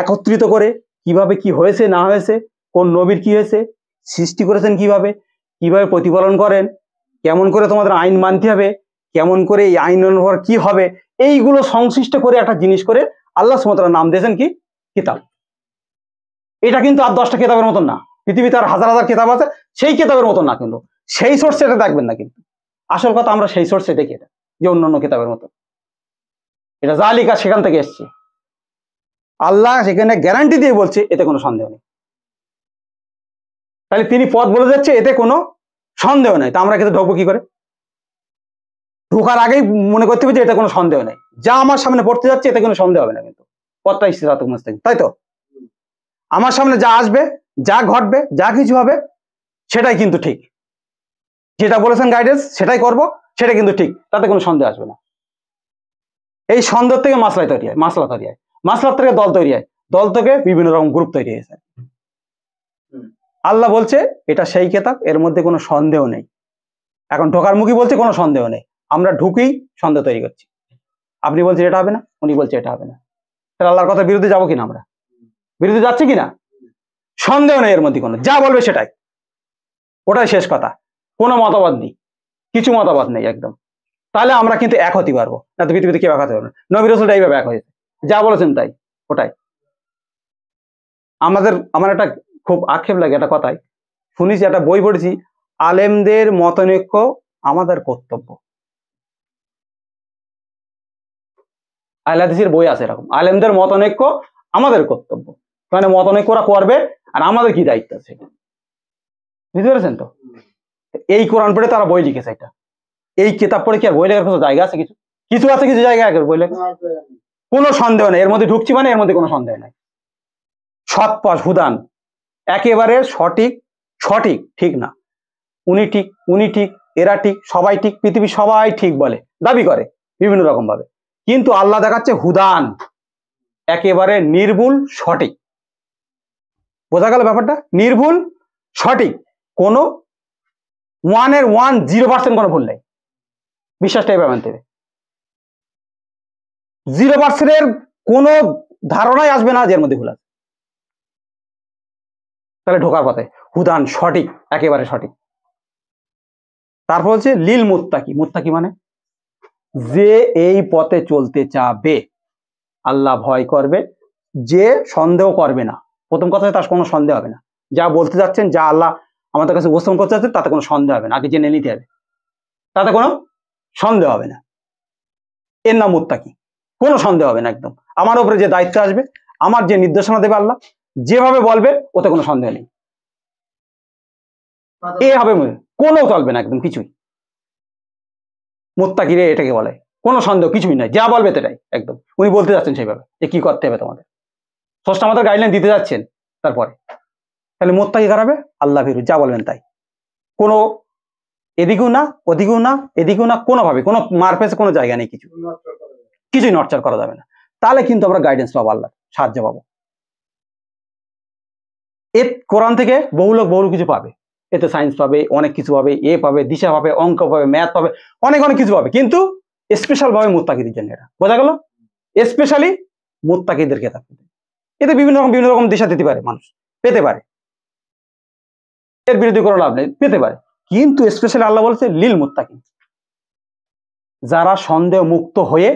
একত্রিত করে, কিভাবে কি হয়েছে না হয়েছে, কোন নবীর কি হয়েছে, সৃষ্টি করেছেন কিভাবে, কিভাবে প্রতিপালন করেন, কেমন করে তোমাদের আইন মানতে হবে, কেমন করে এই আইন অনুযায়ী কি হবে, এইগুলো সংশ্লিষ্ট করে একটা জিনিস করে আল্লাহ সুবহানাহু ওয়া তাআলা নাম দিয়েছেন কি কিতাব। এটা কিন্তু আর 10টা কিতাবের মতন না, পৃথিবীতে আর হাজার হাজার কিতাব আছে, সেই কিতাবের মতন না, কিন্তু সেই সোর্সে এটা দেখবেন না। কিন্তু আসল কথা আমরা সেই সোর্সে দেখি এটা, যে অন্যান্য কিতাবের মতো এটা জালিকা সেখান থেকে এসছে। আল্লাহ সেখানে গ্যারান্টি দিয়ে বলছে, এতে কোনো সন্দেহ নেই। তাহলে তিনি পথ বলে যাচ্ছে, এতে কোনো সন্দেহ নেই। তা আমরা কিন্তু ঢুকবো কি করে? ঢোকার আগেই মনে করতে হবে যে এটা কোনো সন্দেহ নেই, যা আমার সামনে পড়তে যাচ্ছে এতে কোনো সন্দেহ হবে না, কিন্তু পথটা সিরাতুল মুস্তাকিম, তাই তো? আমার সামনে যা আসবে, যা ঘটবে, যা কিছু হবে সেটাই কিন্তু ঠিক। যেটা বলেছেন গাইডেন্স সেটাই করব, সেটা কিন্তু ঠিক, তাতে কোনো সন্দেহ আসবে না। এই সন্দেহ থেকে মাসলা তৈরি হয়, মাসলা থেকে দল তৈরি হয়, দল থেকে বিভিন্ন রকম গ্রুপ তৈরি হয়েছে। আল্লাহ বলছে এটা সেই কিতাব, এর মধ্যে কোনো সন্দেহ নেই। এখন ঢোকার মুখী বলছে কোনো সন্দেহ নেই, আমরা ঢুকেই সন্দেহ তৈরি করছি। আপনি বলছেন এটা হবে না, উনি বলছে এটা হবে না, তাহলে আল্লাহর কথার বিরুদ্ধে যাবো কিনা? আমরা বিরুদ্ধে যাচ্ছি কিনা? সন্দেহ নেই এর মধ্যে কোনো, যা বলবে সেটাই, ওটাই শেষ কথা, কোনো মতবাদ নেই, কিছু মতবাদ নেই একদম। তাহলে আমরা কিন্তু এক হতে পারবো না, তো পৃথিবীতে কেউ এক হতে পারবে না। নবী রাসূল এইভাবে এক হয়েছে, যা বলেছেন তাই, ওটাই। আমার একটা খুব আক্ষেপ লাগে একটা কথায়, শুনেছি, একটা বই পড়েছি, আলেমদের মতানৈক্য আমাদের কর্তব্য। আহলে হাদিসের বই আছে এরকম, আলেমদের মতানৈক্য আমাদের কর্তব্য, মানে মতানৈক্য ওরা করবে আর আমাদের কি দায়িত্ব আছে, বুঝতে পেরেছেন তো? এই কোরআন পড়ে তারা বই লিখেছে, এটা এই কিতাব পড়ে কি আর বই লেখার কোনো জায়গা আছে? কিছু কিছু আছে, কিছু জায়গায় বই লেখা, কোনো সন্দেহ নেই এর মধ্যে ঢুকছি, মানে এর মধ্যে কোনো সন্দেহ নাই। সৎ পথ হুদান, একেবারে সঠিক, সঠিক ঠিক না, উনি ঠিক, এরা ঠিক, সবাই ঠিক, পৃথিবী সবাই ঠিক বলে, দাবি করে বিভিন্ন রকম ভাবে, কিন্তু আল্লাহ দেখাচ্ছে হুদান, একেবারে নির্ভুল সঠিক। বোঝা গেল ব্যাপারটা? নির্ভুল সঠিক, কোনো 0% কোনো ভুল নেই। বিশ্বাসটা এভাবে মানতে হবে, 0% কোনো ধারণাই আসবে না যে এর মধ্যে ভুল আছে। তাহলে ঢোকার পথে হুদান, সঠিক, একেবারে সঠিক। তারপর হচ্ছে লিল মুত্তাকি, মুত্তাকি মানে যে এই পথে চলতে চাবে, আল্লাহ ভয় করবে, যে সন্দেহ করবে না। প্রথম কথা, তার কোনো সন্দেহ হবে না, যা বলতে যাচ্ছেন, যা আল্লাহ আমাদের কাছে উপস্থাপন করতে যাচ্ছেন, তাতে কোনো সন্দেহ হবে না, আগে জেনে নিতে হবে, তাতে কোনো সন্দেহ হবে না। এর নাম মুত্তাকি, কোনো সন্দেহ হবে না একদম। আমার উপরে যে দায়িত্ব আসবে, আমার যে নির্দেশনা দেবে আল্লাহ, যেভাবে বলবে, ওতে কোনো সন্দেহ নেই, এ হবে কোনো চলবে না একদম কিছুই। মুত্তাকিরে এটাকে বলে, কোনো সন্দেহ কিছুই নাই, যা বলবে সেটাই একদম, উনি বলতে যাচ্ছেন সেইভাবে, যে কি করতে হবে তোমাদের, স্রষ্টা আমাদের গাইডলাইন দিতে যাচ্ছেন। তারপরে তাহলে মুত্তাকি কারাবে, আল্লাহ ভীরু, যা বলবেন তাই, কোনো এদিকেও না, ওদিকেও না, এদিকেও না, কোনোভাবে কোনো মারপেছে কোনো জায়গা নেই, কিছুই নড়চড় করা যাবে না। তাহলে কিন্তু আমরা গাইডেন্স পাবো, আল্লাহ সাহায্য পাবো। এ কোরআন থেকে বহু লোক বহু কিছু পাবে, এতে সায়েন্স পাবে, অনেক কিছু পাবে, এ পাবে, দিশা পাবে, অঙ্ক পাবে, ম্যাথ পাবে, অনেক অনেক কিছু পাবে, কিন্তু স্পেশাল ভাবে মুত্তাকিদের জন্য এটা, বোঝা গেল? স্পেশালি মুত্তাকিদের কিতাব, এতে বিভিন্ন রকম দিশা দিতে পারে, মানুষ পেতে পারে, এর বিরোধী কোনো লাভ নেই, পেতে পারে, কিন্তু স্পেশালি আল্লাহ বলছে লিল মুত্তাকিন, যারা সন্দেহ মুক্ত হয়ে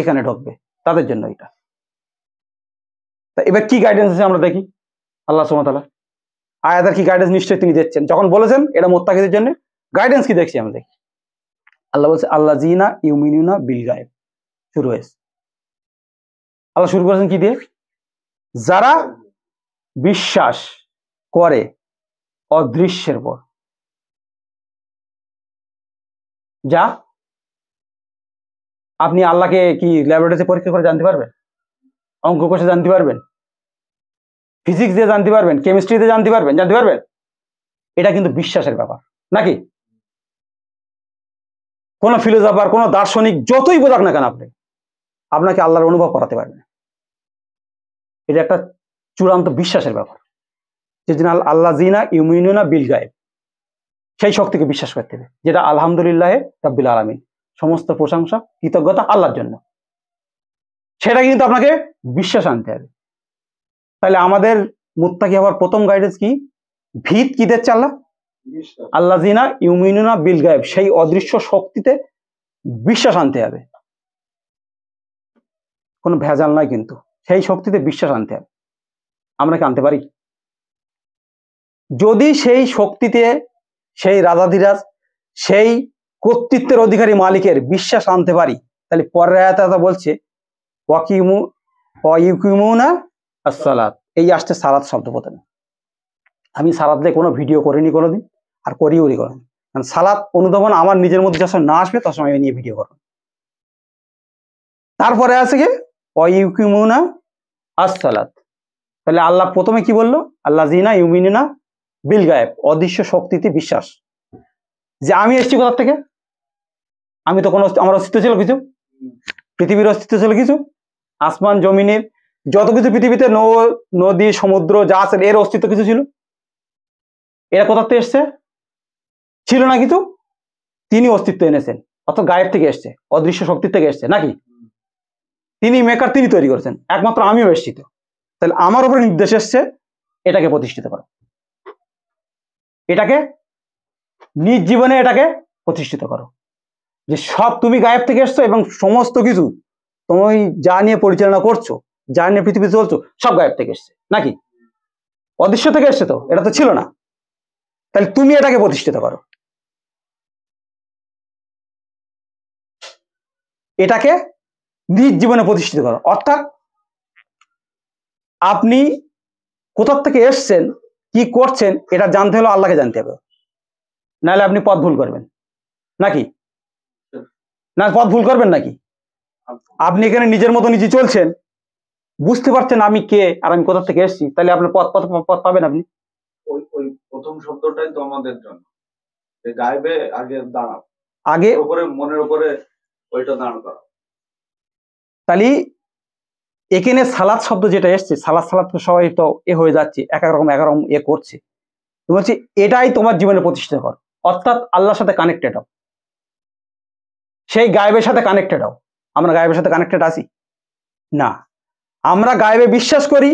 এখানে ঢুকবে তাদের জন্য এটা। তা এবার কি গাইডেন্স আছে আমরা দেখি, আল্লাহ সুবহানাহু ওয়া তাআলা আয়াতের কি গাইডেন্স নিশ্চয়ই তিনি দিচ্ছেন, যখন বলেছেন এটা মুত্তাকিদের জন্য, গাইডেন্স কি দেখছি আমরা, দেখি। আল্লাহ বলছে আল্লাযীনা ইউমিনুনা বিল গায়ব, শুরু হয়েছে, আল্লাহ শুরু করেছেন কি দিয়ে? যারা বিশ্বাস করে অদৃশ্যের পর, যা আপনি আল্লাহকে কি ল্যাবরেটরিতে পরীক্ষা করে জানতে পারবেন? অঙ্ক কষে জানতে পারবেন? ফিজিক্স দিয়ে জানতে পারবেন? কেমিস্ট্রিতে জানতে পারবেন? এটা কিন্তু বিশ্বাসের ব্যাপার, নাকি? কোন ফিলোসফার, কোন দার্শনিক যতই বোঝাক না কেন, আপনাকে আল্লাহর অনুভব করাতে পারবে না। এটা একটা চূড়ান্ত বিশ্বাসের ব্যাপার, যে আল্লাযীনা ইউমিনুনা বিল গায়ব, সেই শক্তিকে বিশ্বাস করতে হবে, যেটা আলহামদুলিল্লাহ রাব্বিল আলামিন, সমস্ত প্রশংসা কৃতজ্ঞতা আল্লাহর জন্য, সেটা কিন্তু আপনাকে বিশ্বাস আনতে হবে। তাহলে আমাদের মুত্তাকি হওয়ার প্রথম গাইডেন্স কি? ভিত কি দিচ্ছে আল্লাহ? আল্লাযীনা ইউমিনুনা বিল গায়ব, সেই অদৃশ্য শক্তিতে বিশ্বাস আনতে হবে, কোনো ভেজাল নয়, কিন্তু সেই শক্তিতে বিশ্বাস আনতে হবে। আমরা কি আনতে পারি? যদি সেই শক্তিতে, সেই রাজাধিরাজ, সেই কর্তৃত্বের অধিকারী মালিকের বিশ্বাস আনতে পারি, তাহলে পরের আয়াতে বলছে ওয়াকিমুনা আসসালাত, এই আসছে সালাত শব্দ প্রথমে। আমি সালাত দিয়ে কোনো ভিডিও করিনি কোনোদিন, আর করিও নি কোনোদিন, কারণ সালাত অনুধাবন আমার নিজের মধ্যে যখন না আসবে তখন আমি নিয়ে ভিডিও করবো। তারপরে আছে কি ওয়াকিমুনা আসসালাত, তাহলে আল্লাহ প্রথমে কি বললো? আল্লাহ জিনা ইউমিনুনা বিল গায়েব, অদৃশ্য শক্তিতে বিশ্বাস। যে আমি এসেছি কোথা থেকে? আমি তো কোনো, আমার অস্তিত্ব ছিল কিছু? পৃথিবীর অস্তিত্ব ছিল কিছু? আসমান জমিনের যত কিছু পৃথিবীতে নদী সমুদ্র যা আছে এর অস্তিত্ব কিছু ছিল? এরা কোথা থেকে এসছে? ছিল না কিছু, তিনি অস্তিত্ব এনেছেন, অর্থাৎ গায়েব থেকে এসছে, অদৃশ্য শক্তির থেকে এসছে নাকি? তিনি মেকার, তিনি তৈরি করেছেন, একমাত্র আমিও এসছি। তো তাহলে আমার উপরে নির্দেশ এসছে এটাকে প্রতিষ্ঠিত করো, এটাকে নিজ জীবনে এটাকে প্রতিষ্ঠিত করো, যে সব তুমি গায়েব থেকে এসছো এবং সমস্ত কিছু তুমি যা নিয়ে পরিচালনা করছো, যা নিয়ে পৃথিবীতে চলছো, সব গায়েব থেকে এসছে নাকি? অদৃশ্য থেকে এসছে, তো এটা তো ছিল না। তাহলে তুমি এটাকে প্রতিষ্ঠিত করো, এটাকে নিজ জীবনে প্রতিষ্ঠিত করো। অর্থাৎ আপনি কোথা থেকে এসছেন, কি করছেন, এটা জানতে হলে আল্লাহকে জানতে হবে, নাহলে আপনি পথ ভুল করবেন নাকি? না, পথ ভুল করবেন নাকি? আপনি এখানে নিজের মতো নিজে চলছেন, বুঝতে পারছেন আমি কে আর আমি কোথা থেকে এসেছি, তাহলে আপনার পথ পথ পথ পাবেন আপনি। ওই প্রথম শব্দটাই তো আমাদের জন্য, গায়েবে আগে দাঁড়াও, আগে উপরে মনের উপরে ওইটা দাঁড় করা। তাহলে এখানে সালাত শব্দ যেটা এসছে, সালাত সালাত সবাই তো এ হয়ে যাচ্ছে, এক এক রকম এ করছে। তুমি বলছি এটাই তোমার জীবনে প্রতিষ্ঠিত কর, অর্থাৎ আল্লাহর সাথে কানেক্টেড হও, সেই গায়েবের সাথে কানেক্টেড হও। আমরা গায়েবের সাথে কানেক্টেড আছি না, আমরা গায়েবে বিশ্বাস করি,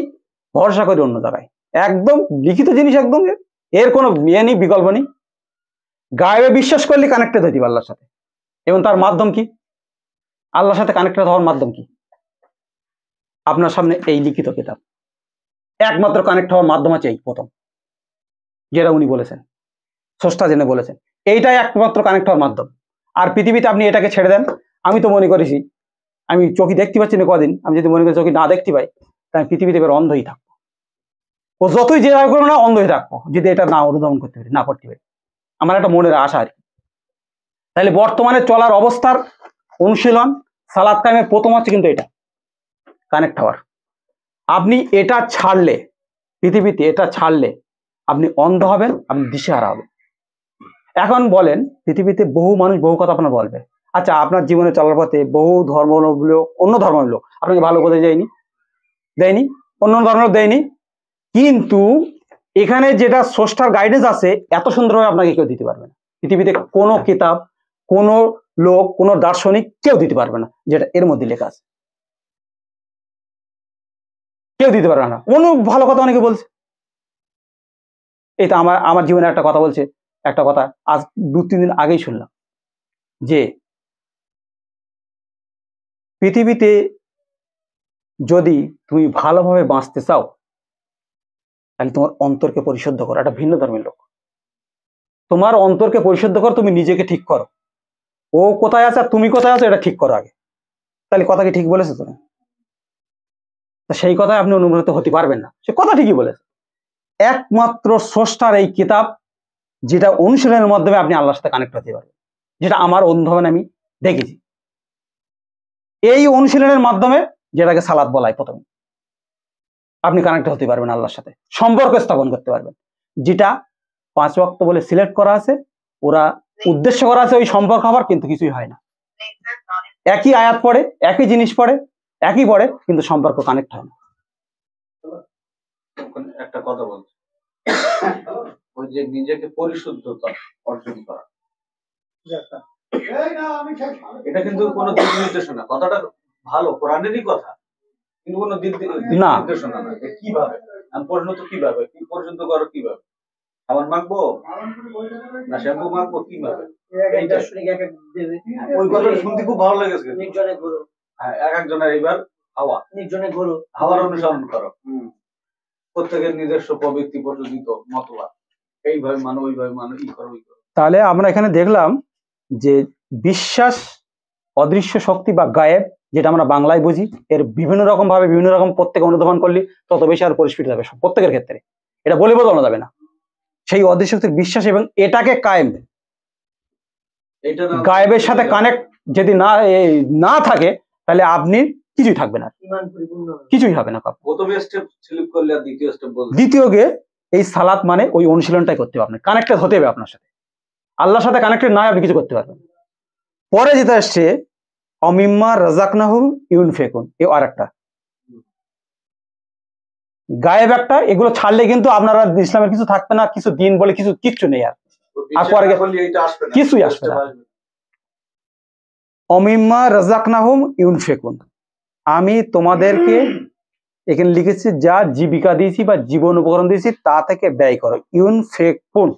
ভরসা করি অন্য জায়গায়। একদম লিখিত জিনিস, একদম এর কোনো ইয়ে নেই, বিকল্প নেই। গায়েবে বিশ্বাস করলে কানেক্টেড হইতে হবে আল্লাহর সাথে, এবং তার মাধ্যম কি? আল্লাহর সাথে কানেক্টেড হওয়ার মাধ্যম কি? আপনার সামনে এই লিখিত কিতাব, একমাত্র কানেক্ট হওয়ার মাধ্যম আছে এই প্রথম, যেটা উনি বলেছেন, স্রষ্টা জেনে বলেছেন, এইটাই একমাত্র কানেক্ট হওয়ার মাধ্যম। আর পৃথিবীতে আপনি এটাকে ছেড়ে দেন, আমি তো মনে করেছি আমি চোখে দেখতে পাচ্ছি না কদিন, আমি যদি মনে করি চোখে না দেখতে পাই, তাই পৃথিবীতে এবার অন্ধই থাকবো, ও যতই যে করবো না অন্ধ হয়ে থাকবো, যদি এটা না অনুধাবন করতে পারি, না করতে পারি। আমার একটা মনের আশা আর কি। তাহলে বর্তমানে চলার অবস্থার অনুশীলন সালাত কায়েমের প্রথম হচ্ছে কিন্তু এটা কানেক্ট হওয়ার। আপনি এটা ছাড়লে, পৃথিবীতে এটা ছাড়লে আপনি অন্ধ হবেন, আপনি দিশেহারা হবেন। এখন বলেন, পৃথিবীতে বহু মানুষ বহু কথা আপনার বলবে, আচ্ছা আপনার জীবনে চলার পথে বহু ধর্মাবলম্বী, অন্য ধর্মের লোক আপনাকে ভালো কথা দেয়নি, অন্য ধর্মের দেয়নি, কিন্তু এখানে যেটা স্রষ্টার গাইডেন্স আছে এত সুন্দরভাবে আপনাকে কেউ দিতে পারবে না। পৃথিবীতে কোনো কিতাব, কোনো লোক, কোনো দার্শনিক কেউ দিতে পারবে না যেটা এর মধ্যে লেখা আছে, কেউ দিতে পারবে না। অনেক ভালো কথা অনেকে বলছে, এই তো আমার জীবনে একটা কথা বলছে, একটা কথা আজ 2-3 দিন আগেই শুনলাম, যে পৃথিবীতে যদি তুমি ভালোভাবে বাঁচতে চাও, তাহলে তোমার অন্তরকে পরিশুদ্ধ করো। একটা ভিন্ন ধর্মের লোক, তোমার অন্তরকে পরিশুদ্ধ করো, তুমি নিজেকে ঠিক করো, ও কোথায় আছে আর তুমি কোথায় আছো এটা ঠিক করো আগে। তাহলে কথা কি ঠিক বলেছে তুমি? সেই কথায় আপনি অনুপ্রাণিত হতে পারবেন না, সে কথা ঠিকই বলেছে। একমাত্র স্রষ্টার এই কিতাব, যেটা অনুশীলনের মাধ্যমে আপনি আল্লাহর সাথে কানেক্ট হতে পারবেন, যেটা আমার অনুধাবনে আমি দেখেছি। এই অনুশীলনের মাধ্যমে, যেটাকে সালাত বলা হয় প্রথমে, আপনি কানেক্ট হতে পারবেন আল্লাহর সাথে, সম্পর্ক স্থাপন করতে পারবেন। যেটা 5 ওয়াক্ত বলে সিলেক্ট করা আছে, ওরা উদ্দেশ্য করা আছে ওই সম্পর্ক হবার, কিন্তু কিছুই হয় না। একই আয়াত পড়ে, একই জিনিস পড়ে, একই পড়ে, কিন্তু সম্পর্ক কানেক্ট হয় না। একটা কথা বলছি, ওই যে নিজেকে পরিশুদ্ধতা অর্জন করা, এটা কিন্তু কোনো দিক নির্দেশনা, কথাটা ভালো, কোরআনেরই কথা, কিন্তু কোনো দিক নির্দেশনা না। কিভাবে প্রশ্ন তো, কিভাবে কি পরিশুদ্ধ করো, কিভাবে খাবার মাখবো না শ্যাম্পু মাখবো, কিভাবে? ওই কথাটা শুনতে খুব ভালো লেগেছে। হ্যাঁ, এক একজনের এবার হাওয়া, হাওয়ার অনুসরণ করো, প্রত্যেকের নিজস্ব প্রবৃত্তি প্রচলিত মতবাদ, এইভাবে মানো, ওইভাবে মানো, ই করো, ওই করো। তাহলে আমরা এখানে দেখলাম যে বিশ্বাস, অদৃশ্য শক্তি বা গায়েব, যেটা আমরা বাংলায় বুঝি, এর বিভিন্ন রকম ভাবে বিভিন্ন রকম প্রত্যেকে অনুধাবন করলে তত বেশি আর পরিস্ফুট হবে প্রত্যেকের ক্ষেত্রে। এটা বলে বোঝানো যাবে না। সেই অদৃশ্য শক্তির বিশ্বাস এবং এটাকে কায়েম, গায়েবের সাথে কানেক্ট যদি না থাকে তাহলে আপনি কিছুই থাকবে না, কিছুই হবে না। প্রথমে স্টেপ স্লিপ করলে আর দ্বিতীয় স্টেপ বলতে, দ্বিতীয় গে এই সালাত মানে ওই অনুশীলনটাই করতে হবে, আপনার কানেক্টেড হতে হবে আপনার সাথে, আল্লাহর সাথে কানেক্টেড না আপনি কিছু করতে পারবেন। পরে যেটা আসছে অমিম্মা রাজাকনাহুম ইউনফিকুন, এ আরেকটা গায়েব একটা, এগুলো ছাড়লে কিন্তু আপনারা ইসলামের কিছু থাকবে না, কিছু দিন বলে কিচ্ছু নেই আর পরে কিছুই আসবে না। অমিম্মা রাজাকনাহুম ইউনফিকুন, আমি তোমাদেরকে এখানে লিখেছি যা জীবিকা দিয়েছি বা জীবন উপকরণ দিয়েছি তা থেকে ব্যয় করো। ইউনফিকুন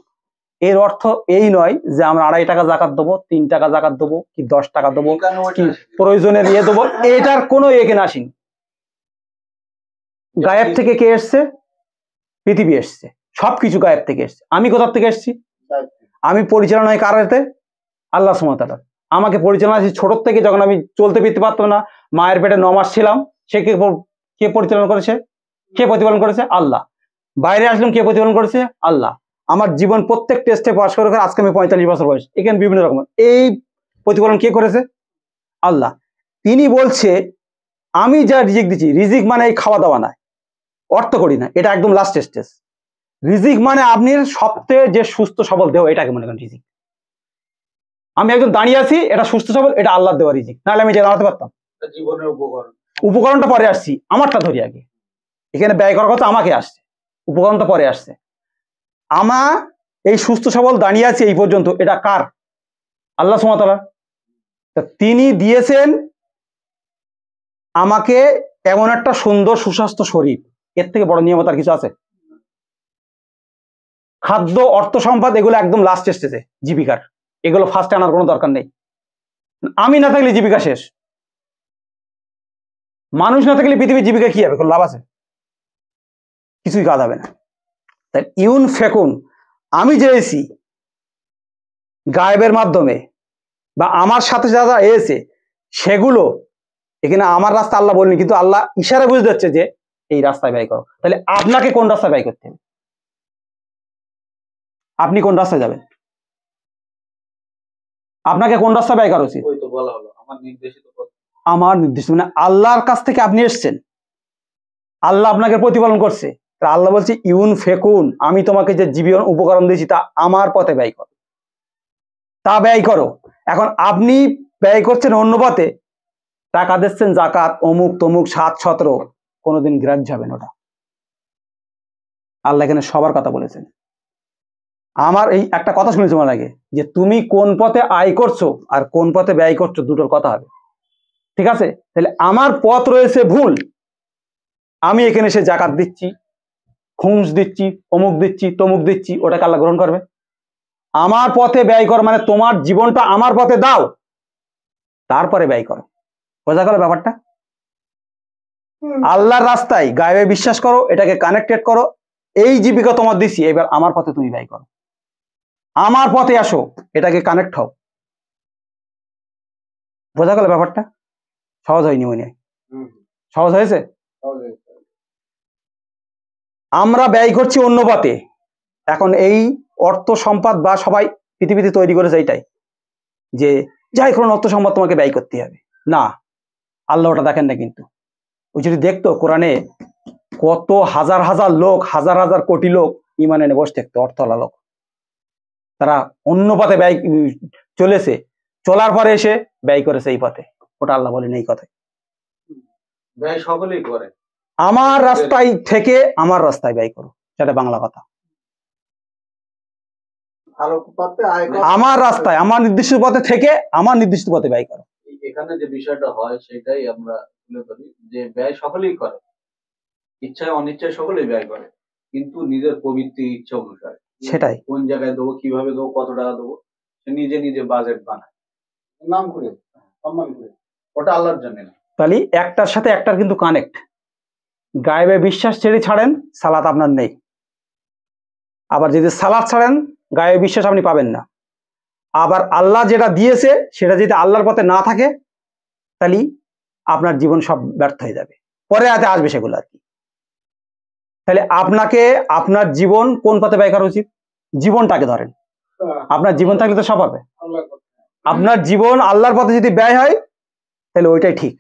এর অর্থ এই নয় যে আমরা 2.5 টাকা জাকাত দেবো, 3 টাকা জাকাত দেবো, কি 10 টাকা দেবো, কি প্রয়োজনে দিয়ে দেবো, এটার কোনো এখানে আসেনি। গায়েব থেকে কে এসছে? পৃথিবী এসছে, সবকিছু গায়েব থেকে এসছে। আমি কোথার থেকে এসছি? আমি পরিচালনায় কার হাতে? আল্লাহ সুবহানাহু ওয়া তাআলা। আমাকে পরিচালনা ছোট থেকে, যখন আমি চলতে ফিরতে পারতাম না, মায়ের পেটে 9 মাস ছিলাম, সে কে পরিচালনা করেছে? কে প্রতিপালন করেছে? আল্লাহ। বাইরে আসলাম, কে প্রতিপালন করেছে? আল্লাহ। আমার জীবন প্রত্যেক টেস্টে পাস করে আজকে আমি 45 বছর বয়স, এখানে বিভিন্ন রকম এই প্রতিপালন কে করেছে? আল্লাহ। তিনি বলছে আমি যা রিজিক দিচ্ছি, রিজিক মানে এই খাওয়া দাওয়া না, অর্থ করি না, এটা একদম লাস্ট স্টেজ। রিজিক মানে আপনি সবচেয়ে যে সুস্থ সবল দেহ, এটাকে মনে করেন রিজিক। আমি একজন দাঁড়িয়ে আছি, এটা সুস্থ সবল, এটা আল্লাহর দেওয়া রিজিক, নাহলে আমি যে দাঁড়াতে পারতাম। জীবনের উপকরণ, উপকরণটা পরে আসছি, আমারটা ধরি আগে। এখানে ব্যয় করার কথা আমাকে আসছে, উপকরণটা পরে আসছে। আমার এই সুস্থ সবল দাঁড়িয়ে আছি এই পর্যন্ত, এটা কার? আল্লাহ সুবহানাহু ওয়া তাআলা। তিনি দিয়েছেন আমাকে এমন একটা সুন্দর সুস্বাস্থ্য শরীর, এর থেকে বড় নিয়ামত আর কিছু আছে? খাদ্য, অর্থ সম্পদ, এগুলো একদম লাস্ট স্টেজে জীবিকার, এগুলো ফার্স্টে আনার কোনো দরকার নেই। আমি না থাকলে জীবিকা শেষ, মানুষ না থাকলে পৃথিবীর জীবিকা কি হবে? কোনো লাভ আছে? কিছুই কাজ হবে না। তাই ইউনফিকুন, আমি চেয়েছি গায়েবের মাধ্যমে বা আমার সাথে যারা এসে সেগুলো, এখানে আমার রাস্তা আল্লাহ বলেনি, কিন্তু আল্লাহ ইশারা বুঝতে যাচ্ছে যে এই রাস্তায় ব্যয় করো। তাহলে আপনাকে কোন রাস্তায় ব্যয় করতে হবে? আপনি কোন রাস্তায় যাবেন? আপনাকে কোন রাস্তায় ব্যয় করা উচিত? ওই তো বলা হলো আমার নির্দেশিত পথ। আমার নির্দিষ্ট মানে আল্লাহর কাছ থেকে আপনি এসছেন, আল্লাহ আপনাকে প্রতিপালন করছে। তা আল্লাহ বলছে ইউনফিকুন, আমি তোমাকে যে জীবন উপকরণ দিয়েছি তা আমার পথে ব্যয় করো, তা ব্যয় করো। এখন আপনি ব্যয় করছেন অন্য পথে, টাকা দিচ্ছেন জাকাত, অমুক তমুক 7-17, কোনোদিন গ্রাহ্য হবে না ওটা। আল্লাহ এখানে সবার কথা বলেছেন। আমার এই একটা কথা শুনেছি মনে আগে, যে তুমি কোন পথে আয় করছো আর কোন পথে ব্যয় করছো, দুটোর কথা হবে, ঠিক আছে? তাহলে আমার পথ রয়েছে ভুল, আমি এখানে এসে জাকাত দিচ্ছি, খুমস দিচ্ছি, অমুক দিচ্ছি, তমুক দিচ্ছি, ওটাকে আল্লাহ গ্রহণ করবে? আমার পথে ব্যয় করো মানে তোমার জীবনটা আমার পথে দাও, তারপরে ব্যয় করো। বোঝা গেল ব্যাপারটা? আল্লাহর রাস্তায় গায়েবে বিশ্বাস করো, এটাকে কানেক্টেড করো, এই জীবিকা তোমার দিচ্ছি, এবার আমার পথে তুমি ব্যয় করো, আমার পথে আসো, এটাকে কানেক্ট হও। বোঝা গেল ব্যাপারটা? সহজ হয়নি মনে? সহজ হয়েছে? আমরা ব্যয় করছি অন্য পথে। এখন এই অর্থ সম্পদ বা সবাই পৃথিবীতে তৈরি করেছে এইটাই, যে যাই কোনো অর্থ সম্পদ তোমাকে ব্যয় করতে হবে না। আল্লাহ ওটা দেখেন না, কিন্তু ওই যদি দেখতো কোরআনে কত হাজার হাজার লোক, হাজার হাজার কোটি লোক ইমান এনে বসে থাকতো, অর্থওয়ালা লোক, তারা অন্য পথে ব্যয় চলেছে, চলার পরে এসে ব্যয় করেছে এই পথে। ওটা আল্লাহ বলেন এই কথায় ব্যয় সকলেই করে, আমার রাস্তায় থেকে আমার রাস্তায় ব্যয় করো, সেটা বাংলা কথা। আমার রাস্তায়, আমার নির্দিষ্ট পথে থেকে আমার নির্দিষ্ট পথে ব্যয় করো। এখানে যে বিষয়টা হয় সেটাই আমরা তুলে ধরি, যে ব্যয় সকলেই করে, ইচ্ছায় অনিচ্ছায় সকলেই ব্যয় করে, কিন্তু নিজের প্রবৃত্তি ইচ্ছা অনুসারে। সেটাই, কোন জায়গায় দেবো, কিভাবে দেবো, কত টাকা দেবো, সে নিজে নিজে বাজেট বানায়, নাম করে, সম্মান করে, ওটা আল্লাহর জন্য না। তাহলে একটার সাথে একটার কিন্তু কানেক্ট। গায়েবে বিশ্বাস ছেড়ে ছাড়েন, সালাত আপনার নেই। আবার যদি সালাত ছাড়েন, গায়েবে বিশ্বাস আপনি পাবেন না। আবার আল্লাহ যেটা দিয়েছে সেটা যদি আল্লাহর পথে না থাকে তাহলে আপনার জীবন সব ব্যর্থ হয়ে যাবে। পরে আয়াতে আসবে সেগুলো আর কি। তাহলে আপনাকে আপনার জীবন কোন পথে ব্যয় করা উচিত? জীবনটাকে ধরেন, আপনার জীবন থাকলে তো সব হবে। আপনার জীবন আল্লাহর পথে যদি ব্যয় হয় তাহলে ওইটাই ঠিক,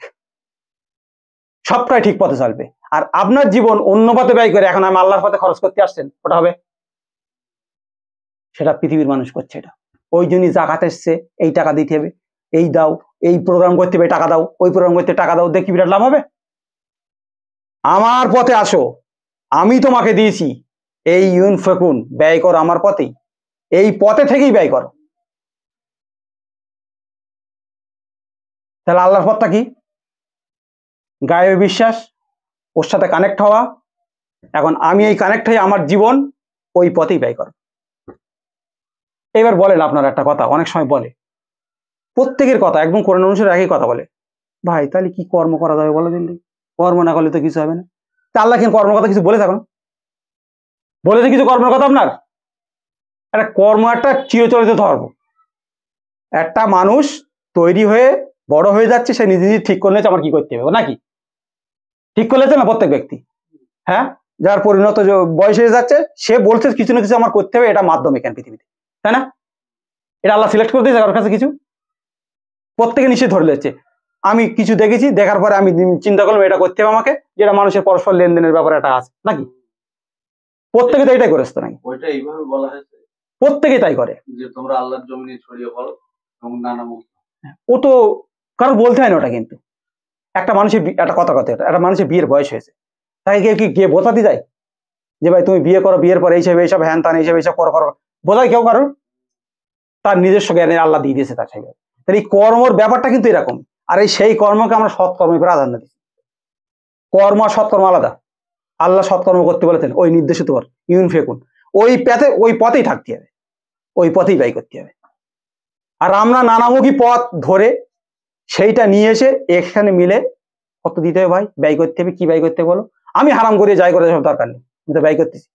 সবটাই ঠিক পথে চলবে। আর আপনার জীবন অন্য পথে ব্যয় করে এখন আমি আল্লাহর পথে খরচ করতে আসছেন, ওটা হবে? সেটা পৃথিবীর মানুষ করছে। এটা ওই জন্যই জাকাত এসছে, এই টাকা দিতে হবে, এই দাও, এই প্রোগ্রাম করতে হবে টাকা দাও, ওই প্রোগ্রাম করতে টাকা দাও, দেখি বিরাট লাভ হবে। আমার পথে আসো, আমি তোমাকে দিয়েছি, এই ইউনফিকুন ব্যয় করো আমার পথেই, এই পথে থেকেই ব্যয় করো। তাহলে আল্লাহর পথটা কি? গায়ে বিশ্বাস, ওর সাথে কানেক্ট হওয়া। এখন আমি এই কানেক্ট হয়ে আমার জীবন ওই পথেই ব্যয় করো। এবার বলেন আপনার একটা কথা, অনেক সময় বলে, প্রত্যেকের কথা একদম কোরআন অনুসারে একই কথা বলে, ভাই তাহলে কি কর্ম করা যাবে বলো দিন, কর্ম না করলে তো কিছু হবে না। তা আল্লাহ কি কর্মের কথা কিছু বলে থাকুন? বলেছে কিছু কর্মের কথা আপনার? একটা কর্ম একটা চিরচরিত ধর্ম। একটা মানুষ তৈরি হয়ে বড় হয়ে যাচ্ছে, সে নিজে নিজে ঠিক করলে আমার কি করতে হবে, নাকি ঠিক করলেছে না প্রত্যেক ব্যক্তি? হ্যাঁ, যার পরিণত বয়স হয়ে যাচ্ছে সে বলছে কিছু না কিছু আমার করতে হবে, এটা মাধ্যমে কেন পৃথিবীতে, তাই না? এটা আল্লাহ সিলেক্ট করে দিয়েছে কারোর কাছে কিছু? প্রত্যেকে নিশ্চয়ই ধরে লেছে। আমি কিছু দেখেছি, দেখার পরে আমি চিন্তা করলাম এটা করতে হবে আমাকে, যেটা মানুষের পরস্পর লেনদেনের ব্যাপারে এটা আছে, নাকি? প্রত্যেকে তো এটাই করেছে, নাকি? ওইটা এইভাবে বলা হয়েছে, প্রত্যেকেই তাই করে যে তোমরা আল্লাহর জমিনে ছড়িয়ে পড়ো এবং নানা মুখ। ও তো কারো বলতে হয় না ওটা। কিন্তু একটা মানুষের একটা কথা একটা মানুষের বিয়ের বয়স হয়েছে, তাই কেউ কি গিয়ে বোঝাতে যায় যে ভাই তুমি বিয়ে করো, বিয়ের পরে এইসব এইসব হ্যান তান এইসব এইসব করো করো? বোঝায় কেউ কারোর? তার নিজস্ব জ্ঞানে আল্লাহ দিয়ে দিয়েছে তার সাথে। তাহলে এই কর্মর ব্যাপারটা কিন্তু এরকম। আর এই সেই কর্মকে আমরা সৎকর্মে প্রাধান্য দিই। কর্ম আর সৎকর্ম আলাদা। আল্লাহ সৎকর্ম করতে বলেছেন ওই নির্দেশিত পথ ইউনফিকুন, ওই পথে, ওই পথেই থাকতে হবে, ওই পথেই ব্যয় করতে হবে। আর আমরা নানামুখী পথ ধরে সেইটা নিয়ে এসে এখানে মিলে কত দিতে হবে ভাই, ব্যয় করতে হবে। কি ব্যয় করতে হবে বলো? আমি হারাম করে যাই করে সব দরকার নেই, আমি তো ব্যয় করতেছি।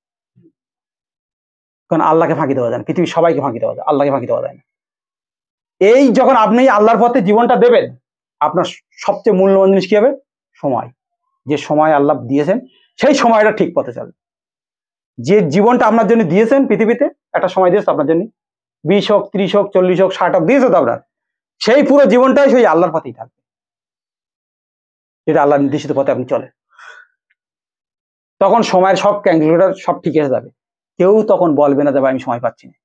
কারণ আল্লাহকে ফাঁকি দেওয়া যায় না, পৃথিবীর সবাইকে ফাঁকি দেওয়া যায়, আল্লাহকে ফাঁকি দেওয়া যায় না। এই যখন আপনি আল্লাহর পথে জীবনটা দেবেন, আপনার সবচেয়ে মূল্যবান জিনিস কি হবে? সময়। যে সময় আল্লাহ দিয়েছেন সেই সময়টা ঠিক পথে চলবে। যে জীবনটা আপনার জন্য দিয়েছেন পৃথিবীতে, একটা সময় দিয়েছে আপনার জন্য, 20 হোক, 30 হোক, 40 হোক, 60 হোক, দিয়েছে তো আপনার, সেই পুরো জীবনটাই সেই আল্লাহর পথেই থাকবে, যেটা আল্লাহর নির্দেশিত পথে আপনি চলে। তখন সময়ের সব ক্যালকুলেটর সব ঠিক এসে যাবে। কেউ তখন বলবে না যে ভাই আমি সময় পাচ্ছি না।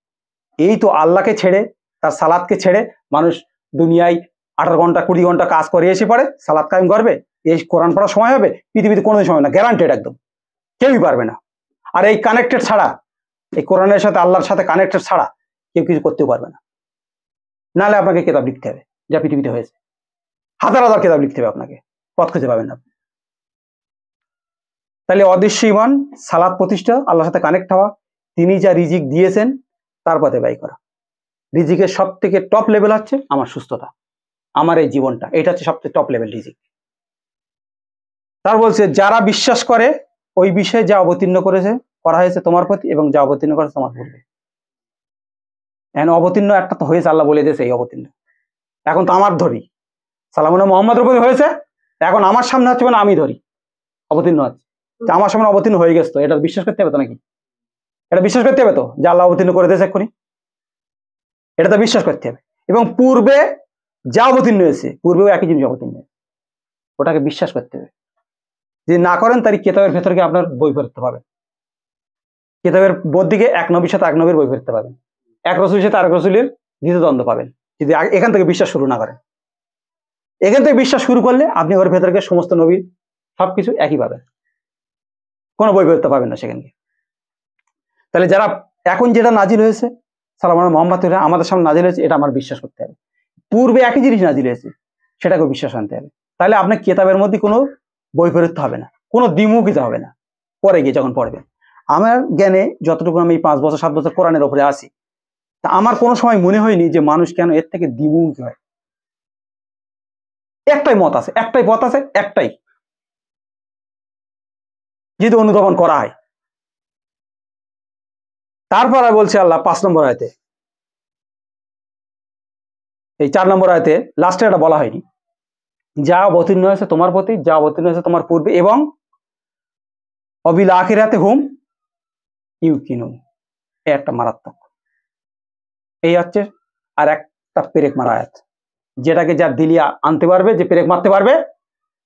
এই তো আল্লাহকে ছেড়ে, তার সালাদকে ছেড়ে মানুষ দুনিয়ায় 18 ঘন্টা 20 ঘন্টা কাজ করে এসে পড়ে, সালাদ কায়েম করবে, এই কোরআন পড়ার সময় হবে? পৃথিবীতে কোনো সময় না, গ্যারান্টেড একদম, কেউই পারবে না। আর এই কানেক্টেড ছাড়া, এই কোরআনের সাথে আল্লাহর সাথে কানেক্টেড ছাড়া কেউ কিছু করতেও পারবে না। নাহলে আপনাকে কিতাব লিখতে হবে, যা পৃথিবীতে হয়েছে, হাজার হাজার কিতাব লিখতে হবে আপনাকে, পথ খুঁজে পাবেন না। তাহলে অদৃশ্য ঈমান, সালাত প্রতিষ্ঠা, আল্লাহর সাথে কানেক্ট হওয়া, তিনি যা রিজিক দিয়েছেন তার পথে ব্যয় করা। রিজিকের সব থেকে টপ লেভেল হচ্ছে আমার সুস্থতা, আমার এই জীবনটা, এটা হচ্ছে সবচেয়ে টপ লেভেল রিজিক। তার বলছে যারা বিশ্বাস করে ওই বিষয়ে যা অবতীর্ণ করা হয়েছে তোমার প্রতি, এবং যা অবতীর্ণ করেছে তোমার পূর্বে। এখন অবতীর্ণ একটা তো হয়েছে, আল্লাহ বলে দিয়েছে এই অবতীর্ণ। এখন তো আমার ধরি, সালামুনা মোহাম্মদের প্রতি হয়েছে, এখন আমার সামনে হচ্ছে মানে আমি ধরি অবতীর্ণ হচ্ছে, আমার সামনে অবতীর্ণ হয়ে গেছে, তো এটা বিশ্বাস করতে হবে তো, নাকি? এটা বিশ্বাস করতে হবে তো যে আল্লাহ অবতীর্ণ করে দিয়েছে এক্ষুনি, এটা তো বিশ্বাস করতে হবে। এবং পূর্বে যা অবতীর্ণ হয়েছে, পূর্বেও একই জিনিস অবতীর্ণ হয়েছে, ওটাকে বিশ্বাস করতে হবে। যদি না করেন তাহলে কেতাবের ভেতরকে আপনার বই পড়তে পাবেন, কেতাবের বোধ দিকে এক নবীর সাথে এক নবীর বই পড়তে পাবেন, এক রসুলের সাথে আরেক রসুলের দ্বিতীয় দ্বন্দ্ব পাবেন, যদি এখান থেকে বিশ্বাস শুরু না করেন। এখান থেকে বিশ্বাস শুরু করলে আপনি ওর ভেতরকে সমস্ত নবীর সবকিছু একই পাবেন, কোনো বই পড়তে পাবেন না সেখানে। তাহলে যারা এখন যেটা নাজিল হয়েছে সালাম মোহাম্মদ আমাদের সামনে নাজিল হয়েছে, এটা আমার বিশ্বাস করতে হবে। পূর্বে একই জিনিস নাজিল হয়েছে, সেটাকে বিশ্বাস আনতে হবে। তাহলে আপনার কেতাবের মধ্যে কোনো বই পড়তে হবে না, কোনো দ্বিমুখিতা হবে না পরে গিয়ে যখন পড়বেন। আমার জ্ঞানে যতটুকু আমি 5 বছর 7 বছর কোরআনের ওপরে আছি, তা আমার কোনো সময় মনে হয়নি যে মানুষ কেন এর থেকে দ্বিমুখী হয়। একটাই মত আছে, একটাই পথ আছে, একটাই, যদি অনুধাবন করা হয়। তারপর বলছে আল্লাহ 5 নম্বর আয়াতে, এই 4 নম্বর আয়াতে লাস্টে এটা বলা হয়নি, যা অবতীর্ণ হয়েছে তোমার প্রতি, যা অবতীর্ণ হয়েছে তোমার পূর্বে, এবং অবিল আখিরাতে হুম ইউকিনুন। এই একটা মারাত্মক, এই হচ্ছে আর একটা পেরেক মারা আয়াত, যেটাকে যার দিলিয়া আনতে পারবে, যে পেরেক মারতে পারবে,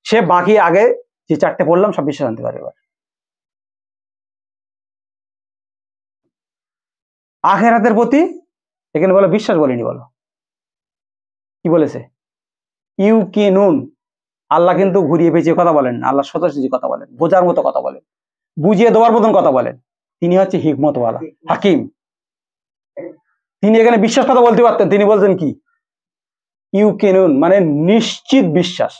সে বাকি আগে যে 4টে পড়লাম সব বিশ্বাস আনতে পারবে। এবার আখিরাতের প্রতি এখানে বলো বিশ্বাস বলেনি, বলো কি বলেছে? ইউকিনুন। আল্লাহ কিন্তু ঘুরিয়ে পেঁচিয়ে কথা বলেন না, আল্লাহ সোজাসুজি কথা বলেন, বোঝার মতো কথা বলেন, বুঝিয়ে দেওয়ার মতন কথা বলেন। তিনি হচ্ছে হিকমতওয়ালা হাকিম। তিনি এখানে বিশ্বাস কথা বলতে পারতেন, তিনি বলছেন কি ইউকিনুন, মানে নিশ্চিত বিশ্বাস।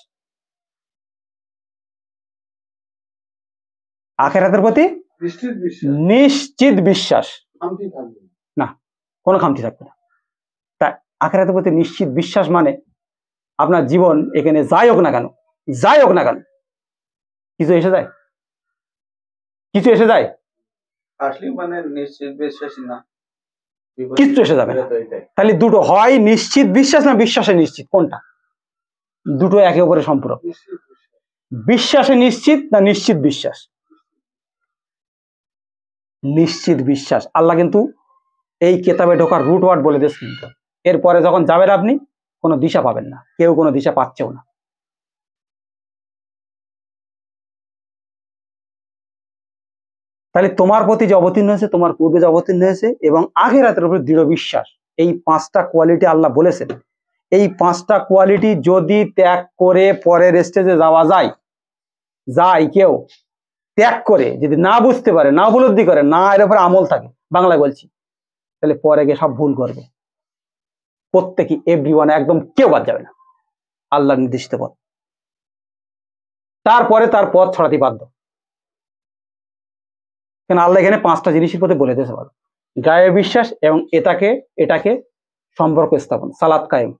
আখিরাতের প্রতি নিশ্চিত বিশ্বাস, না কোনো খামতি থাকবে না। তা আখিরাতের প্রতি নিশ্চিত বিশ্বাস মানে আপনার জীবন এখানে যাই হোক না কেন, যাই হোক না কেন, কিছু এসে যায়, কিছু এসে যায়, আসলে মানে নিশ্চিত বিশ্বাসী না, কিচ্ছু এসে যাবে না। তাহলে দুটো, হয় নিশ্চিত বিশ্বাস না বিশ্বাসে নিশ্চিত, কোনটা? দুটো একে অপরের সম্পূরক। বিশ্বাসে নিশ্চিত না নিশ্চিত বিশ্বাস? নিশ্চিত বিশ্বাস। আল্লাহ কিন্তু এই কেতাবে ঢোকার রুট ওয়ার্ড বলে দিয়েছে, কিন্তু এরপরে যখন যাবেন আপনি কোনো দিশা পাবেন না, কেউ কোনো দিশা পাচ্ছেও না। তাহলে তোমার প্রতি যে অবতীর্ণ হয়েছে, তোমার পূর্বে যে অবতীর্ণ হয়েছে, এবং আখিরাতের উপর দৃঢ় বিশ্বাস, এই 5টা কোয়ালিটি আল্লাহ বলেছেন। এই 5টা কোয়ালিটি যদি ত্যাগ করে পরের স্টেজে যাওয়া যায়, কেউ ত্যাগ করে যদি না বুঝতে পারে, না উপলব্ধি করে, না এর উপরে আমল থাকে, বাংলায় বলছি, তাহলে পরে গিয়ে সব ভুল করবে। প্রত্যেকই, এভরিওয়ান, একদম কেউ বাদ যাবে না আল্লাহর নির্দিষ্ট পথ। তারপরে তার পথ ছড়াতে বাধ্য। কেন আল্লাহ এখানে 5টা জিনিসের প্রতি বলে দিয়েছে, বলো গায়ে বিশ্বাস, এবং এটাকে সম্পর্ক স্থাপন, সালাত কায়েম।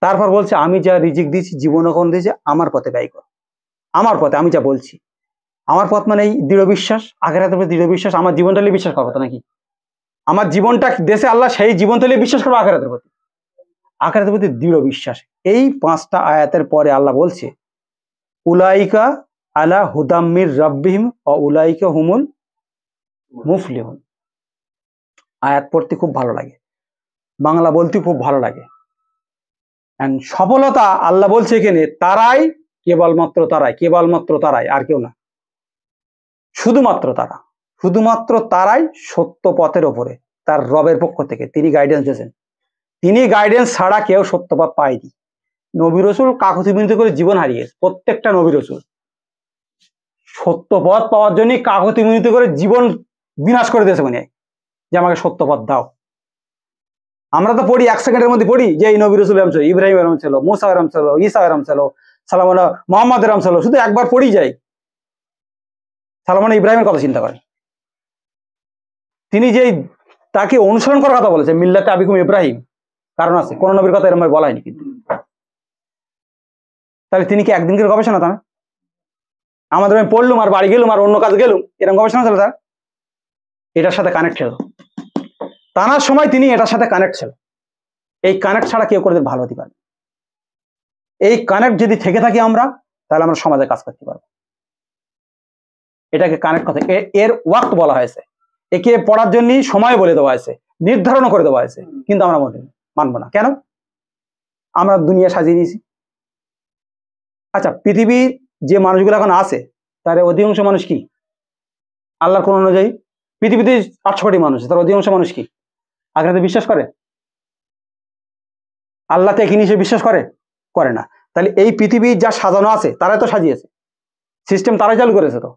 তারপর বলছে আমি যা রিজিক দিয়েছি, জীবন এখন দিয়েছি, আমার পথে ব্যয় কর, আমার পথে, আমি যা বলছি। আমার পথ মানে এই দৃঢ় বিশ্বাস, আখিরাতের প্রতি দৃঢ় বিশ্বাস। আমার জীবনটা নিয়ে বিশ্বাস করবো নাকি? আমার জীবনটা দেশে আল্লাহ সেই জীবন তৈরি বিশ্বাস করবো আখিরাতের প্রতি, আখিরাতের প্রতি দৃঢ় বিশ্বাস। এই 5টা আয়াতের পরে আল্লাহ বলছে উলাইকা আলা হুদাম্মির রাব্বিহিম ও উলাইকা হুমুল মুফলিহুন। আয়াত পড়তে খুব ভালো লাগে, বাংলা বলতে খুব ভালো লাগে। সফলতা আল্লাহ বলছে এখানে তারাই, কেবলমাত্র তারাই, আর কেউ না, শুধুমাত্র তারাই সত্য পথের ওপরে, তার রবের পক্ষ থেকে তিনি গাইডেন্স দিয়েছেন। তিনি গাইডেন্স ছাড়া কেউ সত্য পথ পায়নি। নবী রাসূল কাকুতি মিনতি করে জীবন হারিয়েছে, প্রত্যেকটা নবী রাসূল সত্য পথ পাওয়ার জন্য কাকুতি মিনতি করে জীবন বিনাশ করে দিয়েছে, মানে যে আমাকে সত্য পথ দাও। আমরা তো পড়ি 1 সেকেন্ডের মধ্যে পড়ি যে এই নবী রাসূল এরম ছিল, ইব্রাহিম এরম ছিল, মুসা এরম ছিল, ঈসা এরম ছিল, মোহাম্মদ এরম ছিল, শুধু একবার পড়ি যাই। ইব্রাহিমের কথা চিন্তা করেন, তিনি যে তাকে অনুসরণ করার কথা বলেছে, মিল্লাতে আবিকুম ইব্রাহিম, কারণ আছে, কোন নবীর কথা এরম বলা হয়নি কিন্তু। তাহলে তিনি কি একদিনকার গবেষণা? তা আমাদের আমি পড়লুম আর বাড়ি গেলুম আর অন্য কাজ গেলুম, এরকম গবেষণা ছিল তার? এটার সাথে কানেক্ট ছিল, টানার সময় তিনি এটার সাথে কানেক্ট ছিল। এই কানেক্ট ছাড়া কেউ করে ভালো হতে পারবে। এই কানেক্ট যদি থেকে থাকি আমরা, তাহলে আমরা সমাজে কাজ করতে পারবো। এটাকে কানেক্ট করতে, এর ওয়াক্ত বলা হয়েছে, একে পড়ার জন্য সময় বলে দেওয়া হয়েছে, নির্ধারণ করে দেওয়া হয়েছে, কিন্তু আমরা মানবো না। কেন? আমরা দুনিয়া সাজিয়ে নিয়েছি। আচ্ছা, পৃথিবীর যে মানুষগুলো এখন আছে তার অধিকাংশ মানুষ কি আল্লাহর কোন অনুযায়ী? পৃথিবীতে 800 কোটি মানুষ, তার অধিকাংশ মানুষ কি আখিরাতে বিশ্বাস করে? আল্লাহতে একই হিসেবে বিশ্বাস করে না। তাহলে এই পৃথিবী যা সাজানো আছে তারাই তো সাজিয়েছে, সিস্টেম তারাই চালু করেছে তো,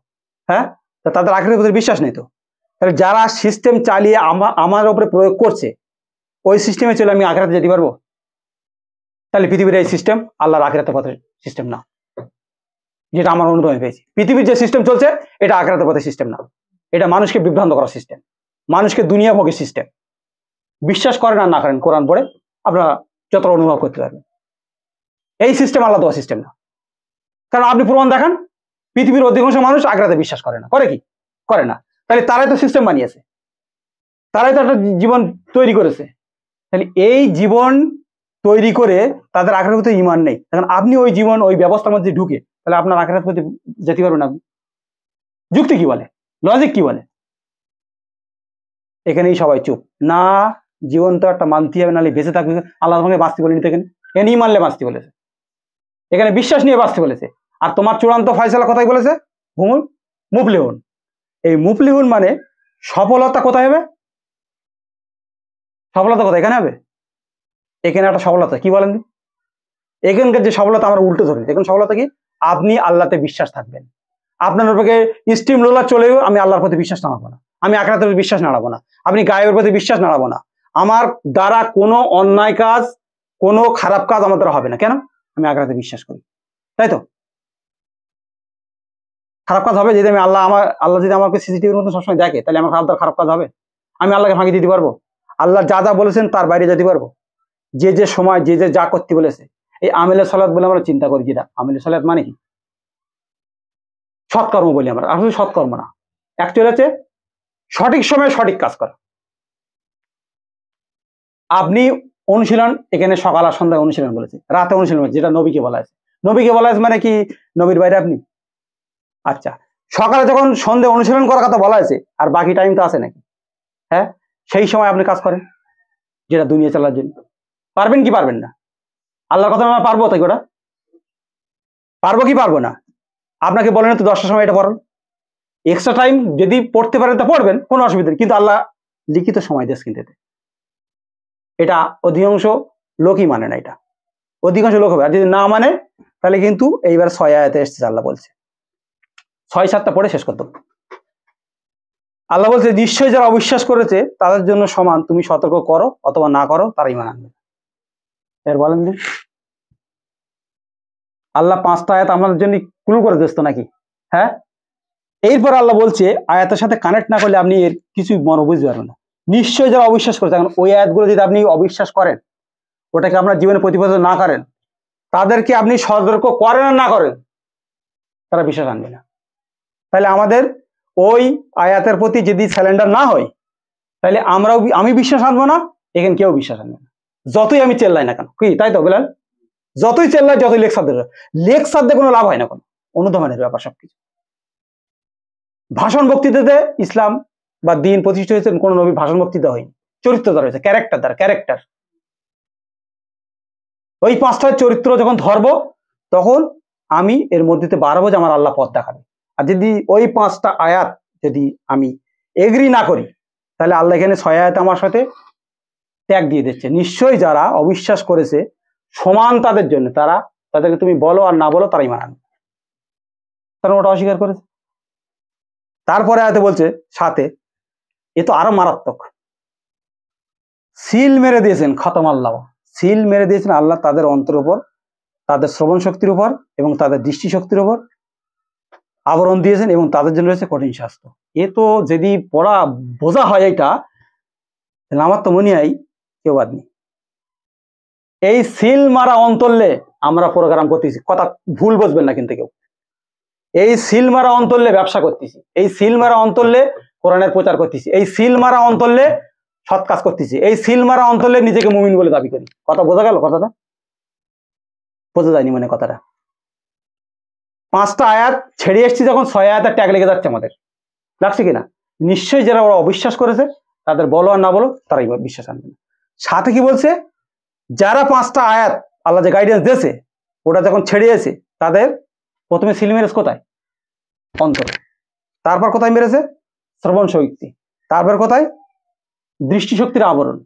হ্যাঁ? তাদের আখিরাতের প্রতি বিশ্বাস নেই তো। তাহলে যারা সিস্টেম চালিয়ে আমার উপরে প্রয়োগ করছে, ওই সিস্টেমে চলে আমি আখিরাতে যেতে পারবো? তাহলে পৃথিবীর এই সিস্টেম আল্লাহর আখিরাতের পথের সিস্টেম না, যেটা আমার অনুভব পেয়েছি। পৃথিবীর যে সিস্টেম চলছে এটা আখিরাতের পথের সিস্টেম না, এটা মানুষকে বিভ্রান্ত করার সিস্টেম, মানুষকে দুনিয়া ভোগের সিস্টেম। বিশ্বাস করেন আর না করেন, কোরআন পড়ে আপনারা যতটা অনুভব করতে পারবেন। এই সিস্টেম আল্লাহ দেওয়া সিস্টেম না। কারণ আপনি প্রমাণ দেখান, পৃথিবীর অধিকাংশ মানুষ আখিরাতে বিশ্বাস করে না, করে না। তাহলে তারাই তো সিস্টেম বানিয়েছে, তারাই তো একটা জীবন তৈরি করেছে। তাহলে এই জীবন তৈরি করে তাদের আখেরাতের প্রতি ঈমান নেই, এখন আপনি ওই জীবন ওই ব্যবস্থার মধ্যে ঢুকে তাহলে আপনার আখেরাতের প্রতি যেতে পারবেন আপনি? যুক্তি কি বলে, লজিক কি বলে? এখানেই সবাই চুপ। না, জীবন তো একটা মানতে হবে, নাহলে বেঁচে থাকবে। আল্লাহ তোমাকে বাঁচতে বলেনি তো, এখানে মানলে বাঁচতে বলেছে, এখানে বিশ্বাস নিয়ে বাঁচতে বলেছে। আর তোমার চূড়ান্ত ফয়সালা কোথায় বলেছে? হুমুল মুফলিহুন। এই মুফলিহুন মানে সফলতা কোথায় হবে? সফলতা কোথায়? এখানে হবে। এখানে একটা সফলতা কি বলেন? এখানকার যে সফলতা আমরা উল্টো ধরি, এখন সফলতা কি? আপনি আল্লাহতে বিশ্বাস থাকবেন। আপনার উপরে স্টিম রোলার চলেও আমি আল্লাহর প্রতি বিশ্বাস নাড়াবো না, আমি আখিরাতের প্রতি বিশ্বাস নাড়াবো না, আপনি গায়েবের প্রতি বিশ্বাস নাড়াবো না। আমার দ্বারা কোনো অন্যায় কাজ, কোনো খারাপ কাজ আমার দ্বারা হবে না। কেন? আমি আখিরাতে বিশ্বাস করি, তাই তো। খারাপ কাজ হবে যদি আমি আল্লাহ যদি আমাকে সিসিটিভির মতো সবসময় দেখে, তাহলে আমার খারাপ কাজ হবে? আমি আল্লাহকে ফাঁকি দিতে পারবো? আল্লাহ যা যা বলেছেন তার বাইরে যেতে পারবো? যে যে সময় যে যে যা করতে বলেছে, এই আমেলে সালাত বলে আমরা চিন্তা করি, যেটা আমেলে সালাত মানে কি? সৎকর্ম বলি আমরা, আসলে সৎকর্ম না, অ্যাকচুয়ালি হচ্ছে সঠিক সময়ে সঠিক কাজ করা। আপনি অনুশীলন, এখানে সকাল আর সন্ধ্যায় অনুশীলন বলেছে, রাতে অনুশীলন বলেছে, যেটা নবীকে বলা আছে। নবীকে বলা আছে মানে কি নবীর বাইরে আপনি? আচ্ছা, সকালে যখন সন্ধ্যে অনুশীলন করার কথা বলা হয়েছে, আর বাকি টাইম তো আছে নাকি? হ্যাঁ, সেই সময় আপনি কাজ করেন যেটা দুনিয়া চালার জন্য। পারবেন কি পারবেন না? আল্লাহর কথা আমরা পারবো, তাই ওটা পারবো কি পারবো না? আপনাকে বলেন তো 10টার সময় এটা পড়েন, এক্সট্রা টাইম যদি পড়তে পারেন তা পড়বেন, কোনো অসুবিধা নেই, কিন্তু আল্লাহ লিখিত সময় দেশ কিনতে, এটা অধিকাংশ লোকই মানে না। এটা অধিকাংশ লোক হবে, আর যদি না মানে তাহলে কিন্তু এইবার 6 আয়াতে এসেছে, আল্লাহ বলছে 6-7টা পড়ে শেষ করতে। আল্লাহ বলছে নিশ্চয়ই যারা অবিশ্বাস করেছে তাদের জন্য সমান, তুমি সতর্ক করো অথবা না করো, তারা ঈমান আনবে। এর বলেন দিন, আল্লাহ 5টা আয়াত আমাদের জন্য ক্লু করে দিত নাকি? হ্যাঁ, এরপর আল্লাহ বলছে আয়াতের সাথে কানেক্ট না করলে আপনি এর কিছুই মনে বুঝতে পারবেন না। নিশ্চয়ই যারা অবিশ্বাস করেছে, এখন ওই আয়াতগুলো যদি আপনি অবিশ্বাস করেন, ওটাকে আপনার জীবনে প্রতিপাদন না করেন, তাদেরকে আপনি সতর্ক করেন আর না করেন, তারা বিশ্বাস আনবে না। তাহলে আমাদের ওই আয়াতের প্রতি যদি স্যালেন্ডার না হয়, তাহলে আমি বিশ্বাস আনবো না, এখানে কেউ বিশ্বাস আনবে না, যতই আমি চেল্লাই না কেন। কি তাই তো বলেন? যতই চেল্লাই, যতই লেকচার দিয়ে কোনো লাভ হয় না, কোনো অনুধাবনের ব্যাপার সবকিছু। ভাষণ বক্তৃতাতে ইসলাম বা দিন প্রতিষ্ঠা হয়েছে, কোন নবী ভাষণ বক্তৃতা হয়নি, চরিত্র দ্বারা হয়েছে, ক্যারেক্টার দ্বারা। ক্যারেক্টার, ওই 5টা চরিত্র যখন ধরবো, তখন আমি এর মধ্যে বাড়াবো যে আমার আল্লাহ পথ দেখাবে। আর যদি ওই 5টা আয়াত যদি আমি এগ্রি না করি, তাহলে আল্লাহ এখানে 6 আয়াত আমার সাথে ত্যাগ দিয়ে দিচ্ছে। নিশ্চয়ই যারা অবিশ্বাস করেছে সমান তাদের জন্য, তাদেরকে তুমি বলো আর না বলো, তারাই ঈমান আনবে। তারা ওটা অস্বীকার করেছে। তারপরে আয়াতে বলছে সাথে, এ তো আরো মারাত্মক, সিল মেরে দিয়েছেন, খতম আল্লাহ, সিল মেরে দিয়েছেন আল্লাহ তাদের অন্তরের উপর, তাদের শ্রবণ শক্তির উপর এবং তাদের দৃষ্টি শক্তির উপর আবরণ দিয়েছেন, এবং তাদের জন্য রয়েছে কঠিন শাস্তি। এ তো যদি পড়া বোঝা হয় এটা, তাহলে আমার তো মনে হয় কেউ বাদ নেই। এই সিল মারা অন্তরলে আমরা প্রোগ্রাম করতেছি, কথা ভুল বুঝবেন না কিন্তু কেউ। এই সিল মারা অন্তরলে ব্যবসা করতেছি, এই সিল মারা অন্তরলে কোরআনের প্রচার করতেছি, এই সিল মারা অন্তরলে সৎ কাজ করতেছি, এই সিল মারা অন্তরলে নিজেকে মুমিন বলে দাবি করি। কথা বোঝা গেল? কথাটা বোঝা যায়নি মানে কথাটা। 5টা আয়াত ছেড়ে এসছি, যখন 6 আয়াতের ট্যাগ লেগে যাচ্ছে আমাদের, লাগছে কিনা? নিশ্চয়ই যারা ওরা অবিশ্বাস করেছে, তাদের বলো আর না বলো, তারাই বিশ্বাস আনবে না। সাথে কি বলছে? যারা 5টা আয়াত আল্লাহ যে গাইডেন্স দিয়েছে, ওটা যখন ছেড়ে এসে, তাদের প্রথমে সিল মেরেছে কোথায়? অন্তর। তারপর কোথায় মেরেছে? শ্রবণ শক্তি। তারপর কোথায়? দৃষ্টিশক্তির আবরণ,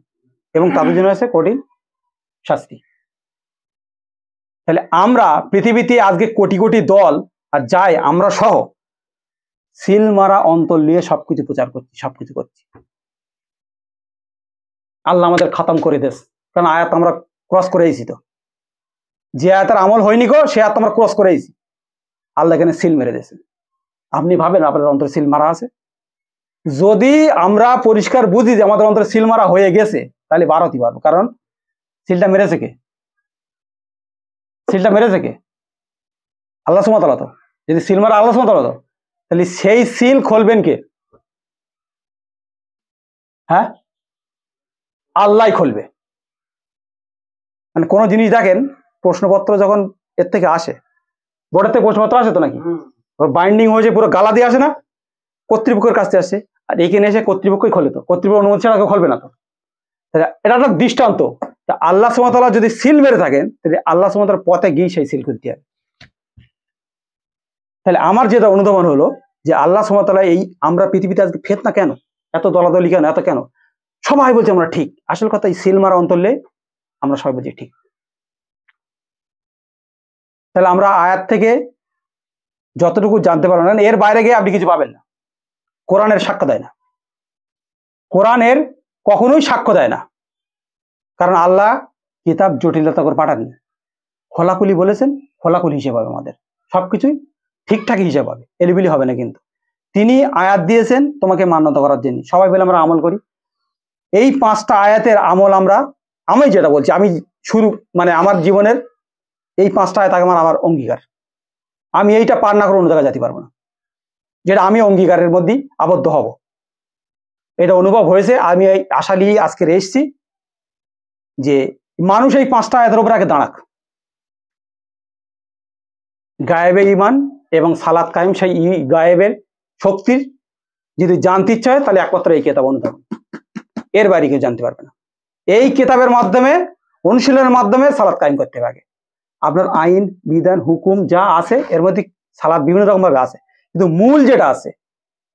এবং তাদের জন্য আছে কঠিন শাস্তি। তাহলে আমরা পৃথিবীতে আজকে কোটি কোটি দল আর যাই, আমরা সহ সিল মারা অন্তর নিয়ে সবকিছু প্রচার করছি, সবকিছু করছি। আল্লাহ আমাদের খতম করে দেশ, কারণ আয়াত আমরা ক্রস করে এসেছি। তো যে আয়াতের আমল হয়নি গো, সে আয়াত আমরা ক্রস করে এসেছি। আল্লাহ এখানে সিল মেরে দিয়েছে। আপনি ভাবেন আপনার অন্তরে সিল মারা আছে? যদি আমরা পরিষ্কার বুঝি যে আমাদের অন্তরে সিল মারা হয়ে গেছে, তাহলে বাড়াতে পারবো, কারণ সিলটা মেরেছে কে? সিলটা মেরেছে কে? আল্লাহ সুবহানাহু ওয়া তাআলা। তো যদি সিল মারা আল্লাহ সুবহানাহু ওয়া তাআলা, তাহলে সেই সিল খুলবেন কে? হ্যাঁ, আল্লাহ খুলবে। মানে কোনো জিনিস দেখেন, প্রশ্নপত্র যখন এর থেকে আসে, বোর্ডের থেকে প্রশ্নপত্র আসে তো নাকি, বাইন্ডিং হয়েছে পুরো গালা দিয়ে আসে না, কর্তৃপক্ষের কাছে আসে, আর এখানে এসে কর্তৃপক্ষই খোলে, তো কর্তৃপক্ষ অনুমতি ছাড়া কেউ খুলবে না তো। তাহলে এটা একটা দৃষ্টান্ত। তা আল্লাহ সুবহানাহু ওয়া তাআলা যদি সিল মেরে থাকেন, তাহলে আল্লাহ সুবহানাহু ওয়া তাআলার পথে গিয়ে সেই সিল খুলতে হবে। তাহলে আমার যেটা অনুধাবন হলো যে আল্লাহ সুবহানাহু ওয়া তাআলা এই আমরা পৃথিবীতে আজকে ফেতনা কেন, এত দলাদলি কেন, এত কেন, সবাই বলছে আমরা ঠিক, আসল কথা এই সিল মারা অন্তরলে আমরা সবাই বলছি ঠিক। তাহলে আমরা আয়াত থেকে যতটুকু জানতে পারবেন, এর বাইরে গিয়ে আপনি কিছু পাবেন না। কোরআনের সাক্ষ্য দেয় না, কোরআনের কখনোই সাক্ষ্য দেয় না, কারণ আল্লাহ কিতাব জটিলতা করে পাঠাননি। খোলাকুলি বলেছেন, খোলাকুলি হিসেবে হবে, আমাদের সবকিছুই ঠিকঠাক হিসেবে হবে, এলিবিলি হবে না। কিন্তু তিনি আয়াত দিয়েছেন তোমাকে মান্যতা করার জন্য, সবাই বলে আমরা আমল করি। এই 5টা আয়াতের আমল আমি যেটা বলছি, আমি শুরু মানে আমার জীবনের এই 5টা আয়াত আমার অঙ্গীকার, আমি এইটা পার না করে অন্য জায়গায় যেতে পারবো না, যেটা আমি অঙ্গীকারের মধ্যেই আবদ্ধ হব। এটা অনুভব হয়েছে, আমি এই আশা নিয়ে আজকে এসেছি যে মানুষ এই 5টা আয়াতের উপর আগে দাঁড়াক। গায়েবে ইমান এবং সালাত কায়েম, সেই গায়েবের শক্তির যদি জানতে ইচ্ছা হয়, তাহলে একমাত্র এই কিতাব অনুধাবন, এর বাইরে কেউ জানতে পারবে না। এই কিতাবের মাধ্যমে, অনুশীলনের মাধ্যমে সালাত কায়েম করতে হবে। আগে আপনার আইন বিধান হুকুম যা আছে এর মধ্যে সালাত বিভিন্ন রকম ভাবে আছে, কিন্তু মূল যেটা আছে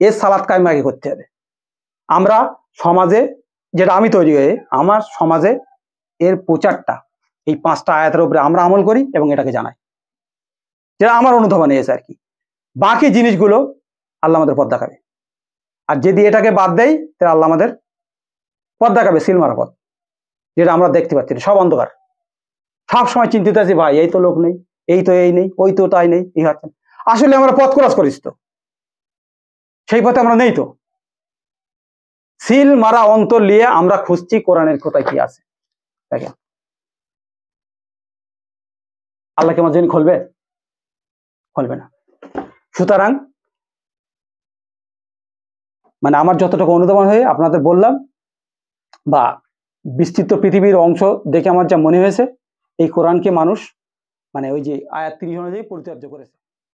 এর সালাত কায়েম আগে করতে হবে। আমরা সমাজে, যেটা আমি তৈরি হয়ে আমার সমাজে এর প্রচারটা এই 5টা আয়াতের উপরে আমরা আমল করি এবং এটাকে জানাই, যেটা আমার অনুধাবনে এসে আর কি। বাকি জিনিসগুলো আল্লাহ আমাদের পথ দেখাবে, আর যদি এটাকে বাদ দেয় তাহলে আল্লাহ আমাদের পথ দেখাবে সিল মারা পথ, যেটা আমরা দেখতে পাচ্ছি না, সব অন্ধকার। সব সময় চিন্তিত আছি, ভাই এই তো লোক নেই, এই তো এই নেই, ওই তো তাই নেই, এই হচ্ছে। আসলে আমরা পথ ক্রস করিস তো, সেই পথে আমরা নেই তো। সিল মারা অন্তর নিয়ে আমরা খুঁজছি কোরআনের কোথায় কি আছে। দেখেন আল্লাহ কি আমার জন্য খুলবে? খুলবে না। সুতরাং মানে আমার যতটুকু অনুধাবন হয়ে আপনাদের বললাম, বা বিস্তৃত পৃথিবীর অংশ দেখে আমার যা মনে হয়েছে, এই কোরআনকে মানুষ মানে ওই যে আয়াত 30 অনুযায়ী পরিচর্যা করেছে।